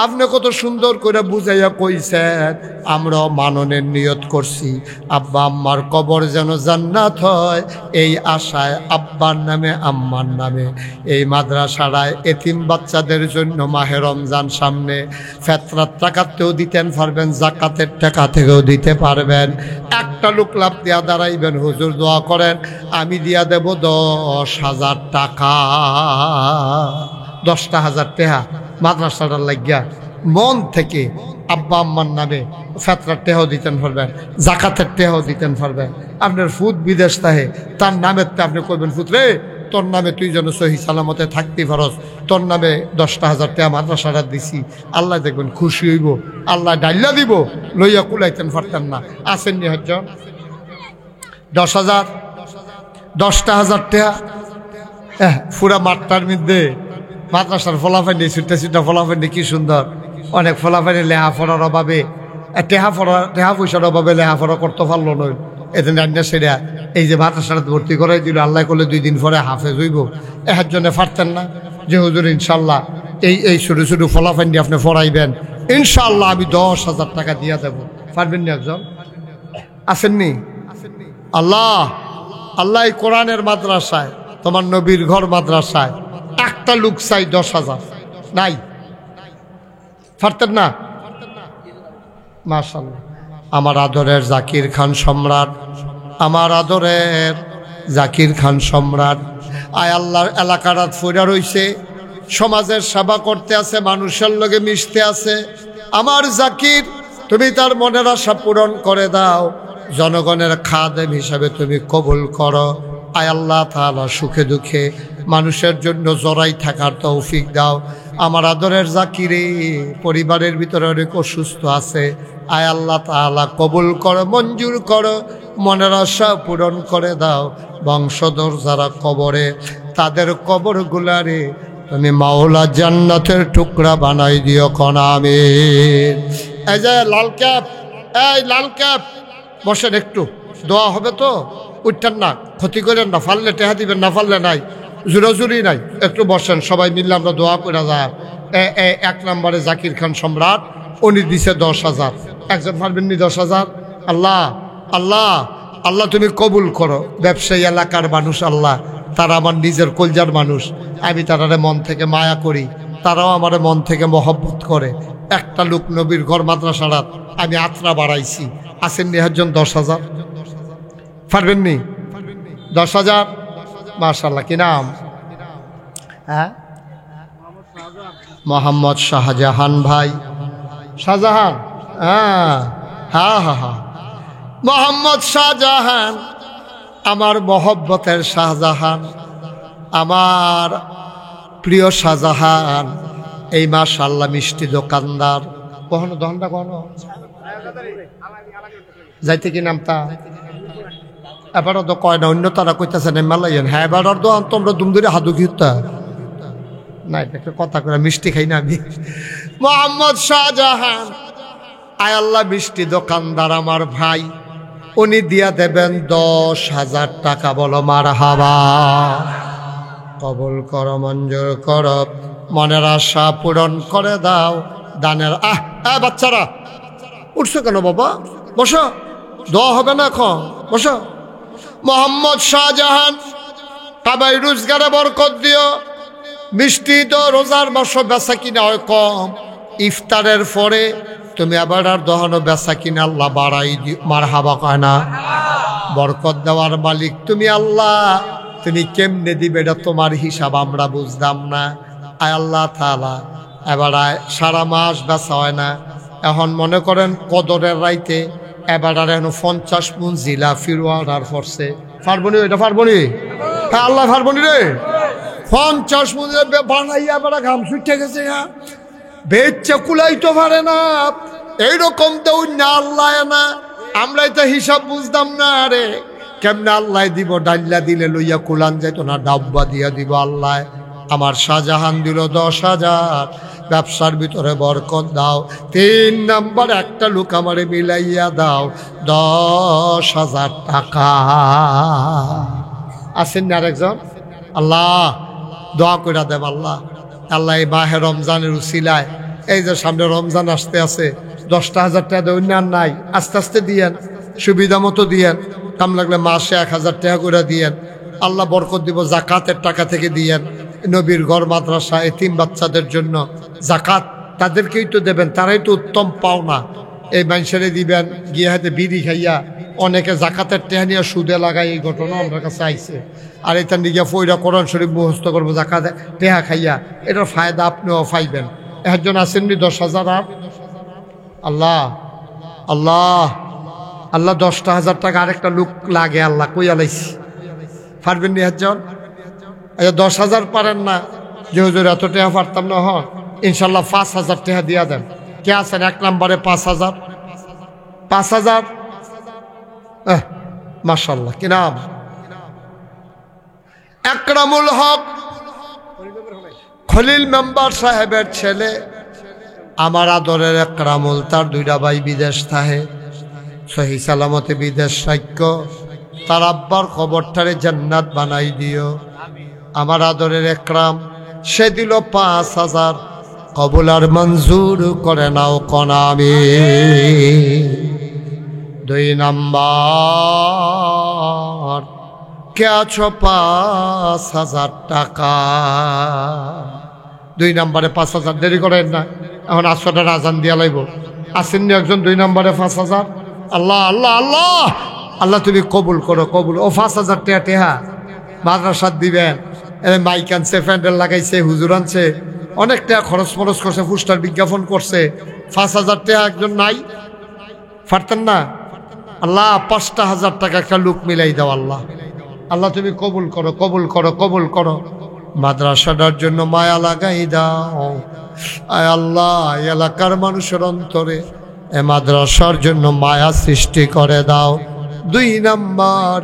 আপনি কত সুন্দর করে বুঝাইয়া কইছেন। আমরাও মাননের নিয়ত করছি, আব্বা আম্মার কবর যেন জান্নাত হয়, এই আশায় আব্বার নামে আম্মার নামে এই মাদ্রাসায় এতিম বাচ্চাদের জন্য মাহে রমজান সামনে, ফেতরার টাকাতেও দিতেন পারবেন, জাকাতের টাকা থেকেও দিতে পারবেন। একটা লোক লাভ দিয়া দাঁড়াইবেন, হুজুর দোয়া করেন, আমি দিয়া দেব 10,000 টাকা, 10,000 টাকা মাদ্রাসাটার লাগিয়া মন থেকে আব্বা আম্মার নামে ফেতরার টেহাও দিতেন পারবেন, জাকাতের টেহাও দিতেন পারবেন। আপনার ফুট বিদেশ তাহে তার নামের আপনি করবেন, ফুট রে তোর নামে তুই যেন সহি সালামতে থাকতে পারস, তোর নামে 10,000 টাকা মাদ্রাসাটা দিছি, আল্লাহ দেখবেন খুশি হইব, আল্লাহ ডাইলা দিব, লইয়া কুলাইতেন পারতেন না। আসেন নি হজ্জন 10,000 10,000 টাকা পুরা মাঠটার মধ্যে মাদ্রাসার ফলাফেন্ডি, ছুটটা ছুটটা ফলাফেন্ডি কি সুন্দর, অনেক ফলাফানি লেহাফড়ার অভাবে টেহা পয়সার অভাবে লেহাফড়া করতে পারলো নয়, এদিন রান্না সেরা এই যে মাদ্রাসাটা ভর্তি করে দিল, আল্লাহ করলে 2 দিন পরে হাফেজ হইব, এর জন্য পারতেন না যে হুজুর ইনশাল্লাহ এই ছোটো ছোটো ফলাফানি আপনি পড়াইবেন, ইনশাল্লাহ আমি 10,000 টাকা দিয়ে দেবো। পারবেন না একজন? আসেননি? আল্লাহ আল্লাহ এই কোরআনের মাদ্রাসায়, তোমার নবীর ঘর মাদ্রাসায় একটা লোক চাই 10,000, নাই? পারতেন না? মাশাআল্লাহ। আমার আদরের জাকির খান সম্রাট, আমার আদরের জাকির খান সম্রাট, আয় আল্লাহর এলাকারাত ফইরা রইছে, সমাজের সেবা করতে আছে, মানুষের লগে মিশতে আছে। আমার জাকির, তুমি তার মনের আশা পূরণ করে দাও, জনগণের খাদেম হিসাবে তুমি কবুল করো। আয় আল্লাহ তাআলা সুখে দুঃখে মানুষের জন্য জড়াই থাকার তৌফিক দাও। আমার আদরের জাকিরে পরিবারের ভিতরে অনেক অসুস্থ আছে, আয় আল্লাহ তাআলা কবুল করো, মঞ্জুর করো, মনের আশা পূরণ করে দাও। বংশধর যারা কবরে, তাদের কবরগুলারে তুমি মাওলা জান্নাতের টুকরা বানাই দিও কোন আমিন। এই যে লাল ক্যাপ, এই লাল ক্যাপ, বসেন, একটু দোয়া হবে তো, উঠতেন না, ক্ষতি করেন না, ফাললে টেহা দিবেন, না ফাললে নাই, জুরাজুরি নাই, একটু বসেন, সবাই মিললে আমরা দোয়া করে যায়। 1 নম্বরে জাকির খান সম্রাট, উনি দিছে 10,000, একজন পারবেন নি 10,000? আল্লাহ আল্লাহ আল্লাহ তুমি কবুল করো। ব্যবসায়ী এলাকার মানুষ আল্লাহ, তারা আমার নিজের কলজার মানুষ, আমি তারা মন থেকে মায়া করি, তারাও আমার মন থেকে মহব্বত করে। একটা লোক নবীর ঘর মাদ্রাসারাত আমি আত্রা বাড়াইছি, আসেন নি একজন 10,000? পারবেন নি? 10,000? মাশাআল্লাহ। কি নাম? হ্যাঁ, মোহাম্মদ শাহজাহান ভাই। শাহজাহান? হ্যাঁ হ্যাঁ হ্যাঁ হ্যাঁ, মোহাম্মদ শাহজাহান, আমার মহব্বতের শাহজাহান, আমার প্রিয় শাহজাহান। এই মাশাআল্লাহ মিষ্টি দোকানদার, কখনো দহনটা কখনো যাইতে কি নামতা, এবারও তো কয় না, অন্য তারা কইতেছে মেলাইয়েন, হ্যাঁ এবার তো তোমরা দুম ধরে হাদু ঘিরতা না, একটা কথা করে মিষ্টি খাই না আমি। মোহাম্মদ শাহজাহান, আয় আল্লাহ মিষ্টি দোকানদার আমার ভাই, উনি দিয়া দেবেন 10,000 টাকা। বলো মারহাবা। কবুল করো, মঞ্জুর করো, মনের আশা পূরণ করে দাও। দানের বাচ্চারা উঠছো কেন বাবা? বসো, দোয়া হবে না এখন, বসো। মোহাম্মদ শাহজাহান, কাবাই রোজগারে বরকত দিও। মিষ্টি তো রোজার মাসে বেচা কিনা হয় কম, ইফতারের পরে তুমি আবার আর দহনো বেচা কিনা আল্লাহ বাড়াই দিও। মারহাবা কয় না? বরকত দেওয়ার মালিক তুমি আল্লাহ, তুমি কেমনে দিবে এটা তোমার হিসাব আমরা বুঝতাম না। আয় আল্লাহ তাআলা, এবার সারা মাস বেচা হয় না, এখন মনে করেন কদরের রাইতে এবার আর এখন 50 মণ জিলা ফিরোয়ার পড়ছে। পারবনি? এটা পারবনি? হ্যাঁ আল্লাহ পারবনি রে। 50 মণ বানাইয়া বেড়া ঘাম ছুটে গেছে, বেচে কুলাইতে পারে না, এইরকম দেউ না আল্লাহ না। আমরা এটা হিসাব বুঝতাম না রে, কেমনে আল্লাহ দিব? ডাল্লা দিলে লইয়া কুলান যাইতো না, ডাব্বা দিয়া দিব আল্লাহ। আমার শাহজাহান দিল 10,000, ব্যবসার ভিতরে বরকত দাও। 3 নাম্বার একটা লোক আমারে মিলাইয়া দাও 10,000 টাকা। আসেন না আরেকজন? আল্লাহ দোয়া করে দেব আল্লাহ, আল্লাহ এই মাহে রমজানের উসিলায়, এই যে সামনে রমজান আসতে আছে, 10,000 টাকা দেন আর নাই, আস্তে আস্তে দিয়েন, সুবিধা মতো দিয়েন, কাম লাগলে মাসে 1,000 টাকা করে দিয়েন, আল্লাহ বরকত দিব। জাকাতের টাকা থেকে দিয়েন, নবীর ঘর মাদ্রাসা এতিম বাচ্চাদের জন্য জাকাত তাদেরকেই তো দেবেন, তারাই তো উত্তম পাওনা। এই মানুষেরে দিবেন, গিয়ে হাতে বিড়ি খাইয়া অনেকে জাকাতের টেহা নিয়ে সুদে লাগাই, এই ঘটনা আমার কাছে আইছে। আর এটা নিয়ে ফইরা কোরআন শরীফ মুখস্থ করবো জাকাত টেহা খাইয়া, এটার ফায়দা আপনিও পাইবেন। একজন আসেননি 10,000? আর আল্লাহ আল্লাহ আল্লাহ 10,000 টাকা আরেকটা লোক লাগে, আল্লাহ কইয়া লাইছি। পারবেন নি একজন? 10,000 পারেন না, যে হুজুর এত টাকা পারতাম না, হন ইনশাল্লাহ 5,000 টাকা দিয়া দেন। কে আছেন 1 নম্বরে? 5,000? 5,000? মাশাআল্লাহ। কি নাম? আকরামুল হক, খলিল মেম্বার সাহেবের ছেলে। আমার আদরের একরামুল তার দুইটা ভাই বিদেশ থাহে সহি সালামতে বিদেশ সাক্ষ্য তার আব্বার খবরটারে জান্নাত বানাই দিও। আমার আদরের একরাম সে দিল 5,000 কবুল আর মঞ্জুর করে নাও কনামি। 2 নাম্বার কে আছো 5,000 টাকা। 2 নম্বরে 5,000 দেরি করেন না, এখন 800টার আজান দিয়া লাইব। আসেননি একজন 2 নম্বরে 5,000। আল্লাহ আল্লাহ আল্লাহ আল্লাহ তুমি কবুল করো কবুল। ও 5,000 টাকা টেহা মাদ্রাসাত দিবেন, মাইক আনছে, প্যান্ডেল লাগাইছে, হুজুর আনছে, অনেক টাকা খরচ ফরচ করছে, পুস্টার বিজ্ঞাপন করছে। 5,000 টাকা একজন নাই, পারতেন না? আল্লাহ 5,000 টাকা একটা লোক মিলাই দাও। আল্লাহ আল্লাহ তুমি কবুল করো কবুল করো কবুল করো। মাদ্রাসাটার জন্য মায়া লাগাই দাও আয় আল্লাহ। এলাকার মানুষের অন্তরে এ মাদ্রাসার জন্য মায়া সৃষ্টি করে দাও। 2 নাম্বার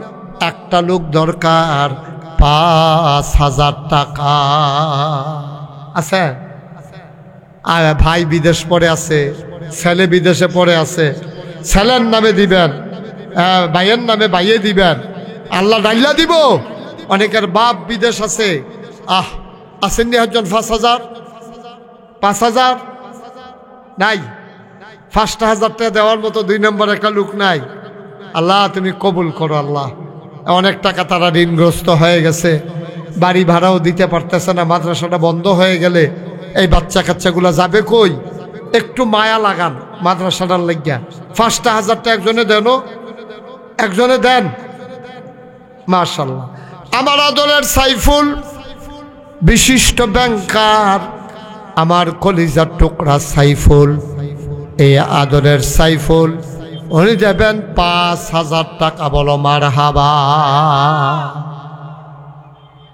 একটা লোক দরকার 5,000 টাকা আছে। আর ভাই বিদেশ পড়ে আছে, ছেলে বিদেশে পড়ে আছে, ছেলের নামে দিবেন, ভাইয়ের নামে ভাইয়ে দিবেন, আল্লাহ ডাইলা দিব। অনেকের বাপ বিদেশ আছে, আসেননি একজন 5,000 নাই, 5,000 টাকা দেওয়ার মতো 2 নম্বর একটা লোক নাই। আল্লাহ তুমি কবুল করো। আল্লাহ অনেক টাকা তারা ঋণগ্রস্ত হয়ে গেছে, বাড়ি ভাড়াও দিতে পারতেছে না। মাদ্রাসাটা বন্ধ হয়ে গেলে এই বাচ্চা কাচ্চাগুলা যাবে কই? একটু মায়া লাগান মাদ্রাসাটার লাগিয়া। 5,000 টাকা একজনে দেন, একজনে দেন। মাশাআল্লাহ। আমার আদরের সাইফুল বিশিষ্ট ব্যাংকার, আমার কলিজার টুকরা সাইফুল, এই আদরের সাইফুল উনি দেবেন 5,000 টাকা। বলো মারহাবা।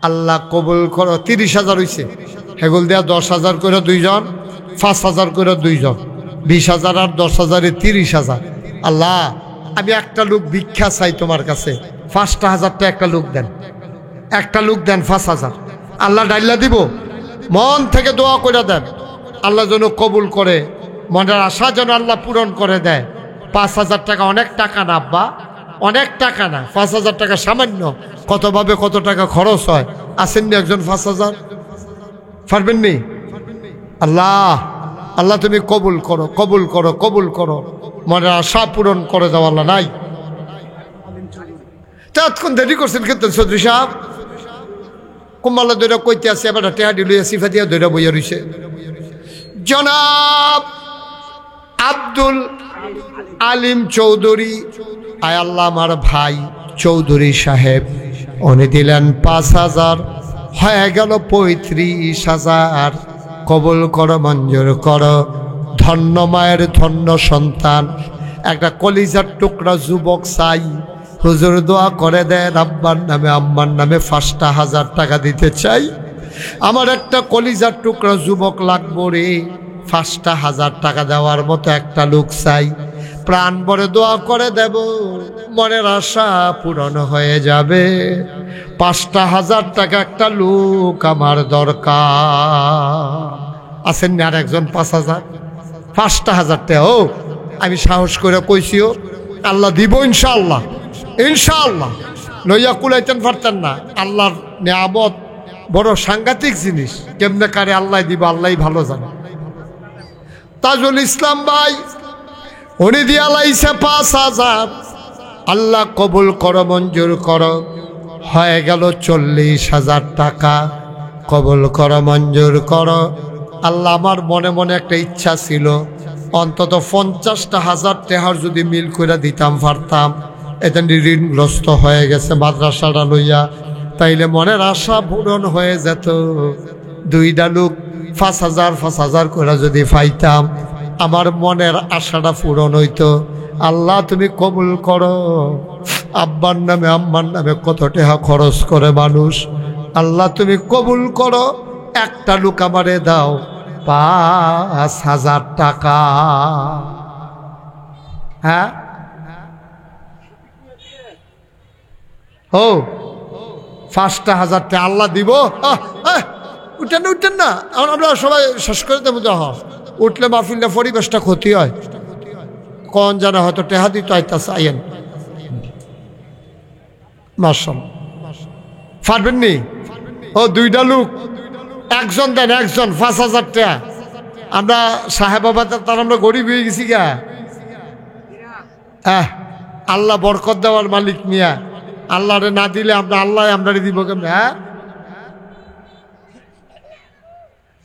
আল্লাহ কবুল করো। 30,000 হয়েছে, হেগুল দেয়া 10,000 করে 2 জন, 5,000 করে 2 জন, 20,000 আর 10,000 30,000। আল্লাহ আমি একটা লোক ভিক্ষা চাই তোমার কাছে, 5,000 টাকা একটা লোক দেন, একটা লোক দেন 5,000। আল্লাহ ডাইলা দিব। মন থেকে দোয়া করে দেন, আল্লাহ যেন কবুল করে, মনের আশা যেন আল্লাহ পূরণ করে দেয়। 5,000 টাকা অনেক টাকা না আব্বা, অনেক টাকা না। 5,000 টাকা সামান্য, কতভাবে কত টাকা খরচ হয়। আসেননি একজন 5,000? পারবেন নি? আল্লাহ আল্লাহ তুমি কবুল করো কবুল করো কবুল করো, মনের আশা পূরণ করে দাও। আল্লাহ নাই তখন দেরি করছেন কিন্তু চৌধুরী সাহেব কুম্বালা দৈরা কইতে আছে, এবার টেহাডি লইয়া সিফা দিয়া দৈরা বইয়া রইছে। জনাব আব্দুল আলিম চৌধুরী, আয় আল্লাহ আমার ভাই চৌধুরী সাহেব, উনি দিলেন 5,000, হয়ে গেল 35,000। কবুল করো মঞ্জুর করো। ধন্য মায়ের ধন্য সন্তান, একটা কলিজার টুকরা যুবক চাই, হুজুর দোয়া করে দেন আব্বার নামে আম্মার নামে 5,000 টাকা দিতে চাই। আমার একটা কলিজার টুকরা যুবক লাগবো রে, 5,000 টাকা দেওয়ার মতো একটা লোক চাই। প্রাণ ভরে দোয়া করে দেব, মনের আশা পূরণ হয়ে যাবে। 5,000 টাকা একটা লোক আমার দরকার। আছেন না আর একজন 5,000? 5,000 টাকা ও আমি সাহস করে কইছিও, আল্লাহ দিব ইনশাআল্লাহ, ইনশাআল্লাহ। লইয়া কুলাইতেন পারতেন না। আল্লাহর নিয়ামত বড় সাংঘাতিক জিনিস, কেমনে কারে আল্লাহ দিব আল্লাহ ভালো জানে। তাজুল ইসলাম ভাই উনি দিয়া লাইছে 5,000। আল্লাহ কবুল করো মঞ্জুর করো। হয়ে গেল 40,000 টাকা। কবুল করো মঞ্জুর করো। আল্লাহ আমার মনে মনে একটা ইচ্ছা ছিল, অন্তত 50,000 টাকার যদি মিল করে দিতাম পারতাম। এটা ঋণগ্রস্ত হয়ে গেছে মাদ্রাসাটা লইয়া, তাইলে মনের আশা পূরণ হয়ে যেত। 2টা লোক 5,000 করে যদি পাইতাম, আমার মনের আশাটা পূরণ হইতো। আল্লাহ তুমি কবুল করো। আব্বার নামে আম্মার নামে কত টাকা খরচ করে মানুষ, আল্লাহ তুমি কবুল করো। একটা লোক আমারে দাও 5,000 টাকা। হ্যাঁ ও 5,000 টাকা আল্লাহ দিব। উঠেন না উঠেন না, আমরা সবাই শেষ করে দেবো। উঠলে মাহফিলটা পরিবেশটা ক্ষতি হয়। কোন জানা হয়তো টেহা দিত আইতাছে আইয়েন মাশাআল্লাহ পারবেন নি? ও দুইটা লোক, একজন দেন, একজন 5,000 টাকা। আমরা সাহেবাবাদের তার আমরা গরিব হয়ে গেছি গা। আল্লাহ বরকত দেওয়ার মালিক মিয়া, আল্লাহরে না দিলে আমরা আল্লাহ আমরারে দিব কেমনে? হ্যাঁ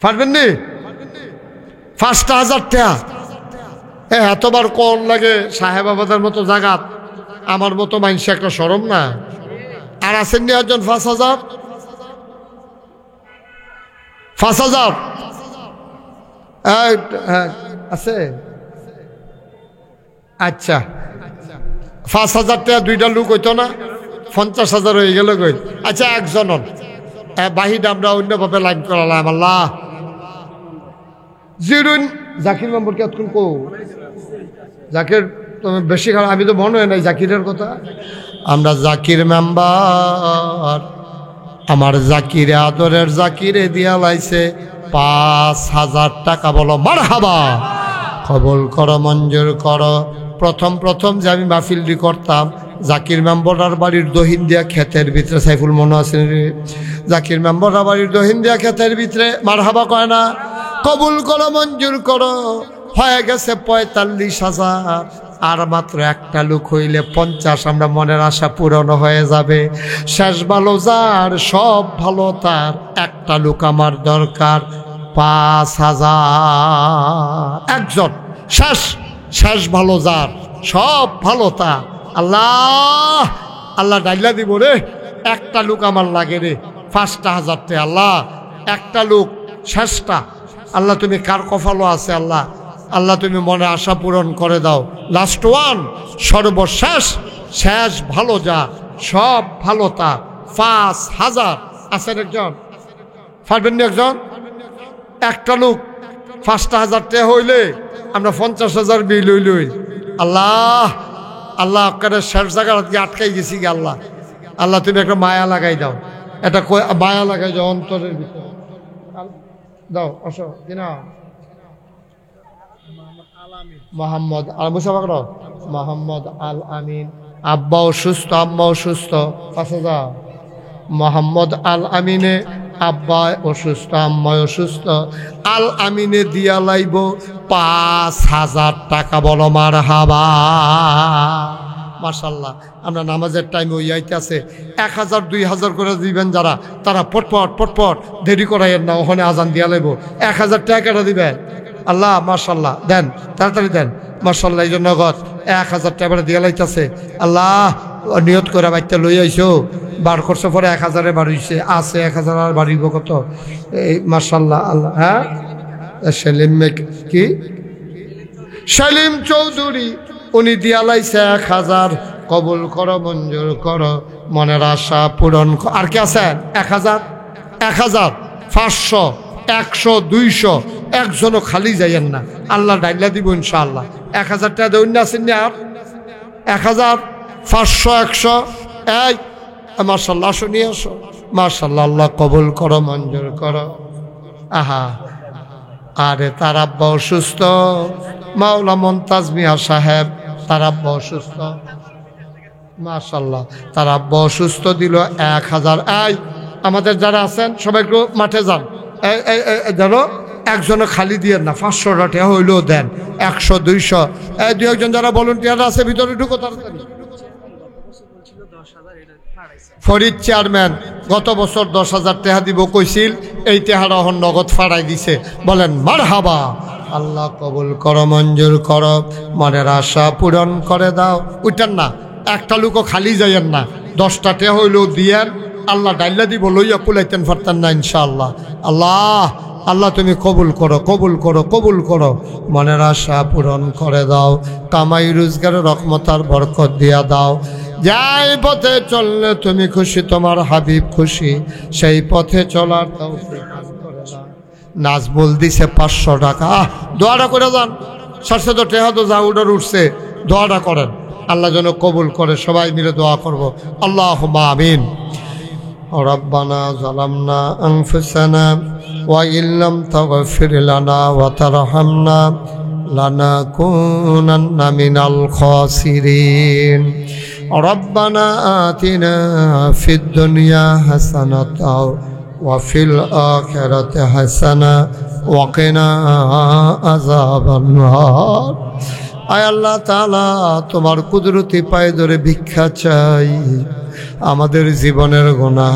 পারবেন নি? 5,000 টাকা এতবার কোন লাগে সাহেবাবাদের মতো জাগাত আমার মতো মানুষ একটা শরম না? আর আছেন নি একজন 5,000 আছে? আচ্ছা 5,000 টাকা দুইটা লোক হইতো না? 50,000 হয়ে গেল কই? আচ্ছা একজন বাহিদ আমরা অন্যভাবে লাইন করালাম। আল্লাহ জিরুন জাকির মেম্বার কে এতক্ষণ কো জাকির তুমি বেশি খারাপ, আমি তো মনে হয় নাই জাকিরের কথা। আমরা জাকির মেম্বার, আমার জাকিরে আদরের জাকিরে দিয়া লাইছে 5,000 টাকা। বলো মারহাবা, কবুল করো, মঞ্জুর করো। প্রথম যে আমি মাহফিলটি করতাম জাকির মেম্বরার বাড়ির দহিন্দিয়া ক্ষেতের ভিতরে, সাইফুল মনে আছে জাকির মেম্বরার বাড়ির দহিন্দিয়া ক্ষেতের ভিতরে, মারহাবা কয় না? কবুল করো, মঞ্জুর করো। হয়ে গেছে 45,000, আর মাত্র একটা লোক হইলে 50। আমরা মনের আশা পূরণ হয়ে যাবে। শেষ ভালো যার সব ভালো তার, একটা লোক আমার দরকার 5,000। একজন শেষ ভালো যার সব ভালো তার। আল্লাহ আল্লাহ ডাইলা দিব রে, একটা লোক আমার লাগে রে 5,000 টাকা। আল্লাহ একটা লোক শেষটা, আল্লাহ তুমি কার কপালও আছে আল্লাহ, আল্লাহ তুমি মনে আশা পূরণ করে দাও। লাস্ট ওয়ান, সর্বশেষ শেষ ভালো যা সব ভালো তা 5,000। আছেন একজন? পারবেন না একজন? একটা লোক 5,000 টাকা হইলে আমরা 50,000 বিল হইলই। আল্লাহ আল্লাহ আপনার শেষ জায়গার আটকাই গেছি গে। আল্লাহ আল্লাহ তুমি একটা মায়া লাগাই দাও, এটা মায়া লাগাই দাও অন্তরের ভিতরে দাও। আসো কিনা মোহাম্মদ আল মুসাফা করো, মোহাম্মদ আল আমিন। আব্বা অসুস্থ, আম্মা অসুস্থ, 5,000। মোহাম্মদ আল আমিনে আব্বা অসুস্থ, আম্মা অসুস্থ, আল আমিনে দিয়া লাইব 5,000 টাকা। বলো মারহাবা। মাশাআল্লাহ আমরা নামাজের টাইম ওই আইতেছে 1,000 2,000 করে দিবেন যারা, তারা পটপট দেরি করাইয়েন না, ওখানে আজান দিয়া লাইব। 1,000 টাকা দিবেন। আল্লাহ মাশাআল্লাহ দেন, তাড়াতাড়ি দেন। মাশাআল্লাহ এই জন্য নগদ 1,000 টাকা দিয়া লাইতেছে। আল্লাহ নিয়ত করে বাইতে লই আইসো, বার করছে পরে 1,000 বাড়িছে, আছে 1,000 আর বাড়িব কত? এই মাশাআল্লাহ আল্লাহ। হ্যাঁ সেলিম কি সেলিম চৌধুরী, উনি দিয়া লাইছে 1,000। কবুল করো, মঞ্জুর করো, মনের আশা পূরণ। আর কি আছে? 1,000 500 100 200 একজনও খালি যাইয়েন না, আল্লাহ ডাইলা দিব ইনশাআল্লাহ। 1,000 টাকা দেউন না আছেন না? আর 1,000 500 100 এই মাশাআল্লাহ আসো নিয়ে আসো। মাশাআল্লাহ আল্লাহ কবুল করো, মঞ্জুর করো। আহা আরে তার আব্বা অসুস্থ, মাওলা মমতাজ মিয়া সাহেব, তার আব্বা অসুস্থ। মাশাআল্লাহ তার আব্বা অসুস্থ, দিল 1,000। এই আমাদের যারা আছেন সবাই একটু মাঠে যান, জানো একজনও খালি দিয়ে না, 500 টাকা হইলেও দেন, 100 200। এই 2-1 জন যারা ভলেন্টিয়ার আছে ভিতরে ঢুকো তাড়াতাড়ি। ফরিদ চেয়ারম্যান গত বছর 10,000 টাকা দিব কইছিল, এই টাকাটা এখন নগদ ফাড়াই দিছে। বলেন মারহাবা। আল্লাহ কবুল করো, মঞ্জুর করো, মনের আশা পূরণ করে দাও। উঠেন না, একটা লোকও খালি যাইয়েন না, 10টা টাকা হইলেও দিয়েন, আল্লাহ ডাইলা দিব, লইয়া পুলাইতেন পারতেন না ইনশাআল্লাহ। আল্লাহ আল্লাহ তুমি কবুল করো, কবুল করো, কবুল করো, মনের আশা পূরণ করে দাও, কামাই রোজগারের রহমত আর বরকত দিয়া দাও। যাই পথে চললে তুমি খুশি, তোমার হাবিব খুশি, সেই পথে চলার তৌফিক দান করে দাও। নাজবুল দিছে 500 টাকা, দোয়াটা করে যান। 700 টাকা তো যা উডার উঠছে, দোয়াটা করেন, আল্লাহ যেন কবুল করে। সবাই মিলে দোয়া করবো, আল্লাহুম্মা আমিন। রব্বানা যালামনা আনফুসানা وإن لم تغفر لنا وترحمنا لنكونن من الخاسرين ربنا آتنا في الدنيا حسنة وفي الآخرة حسنة وقنا عذاب النار আয় আল্লাহ তাআলা তোমার কুদরতি পায়ে ধরে ভিক্ষা চাই আমাদের জীবনের গুনাহ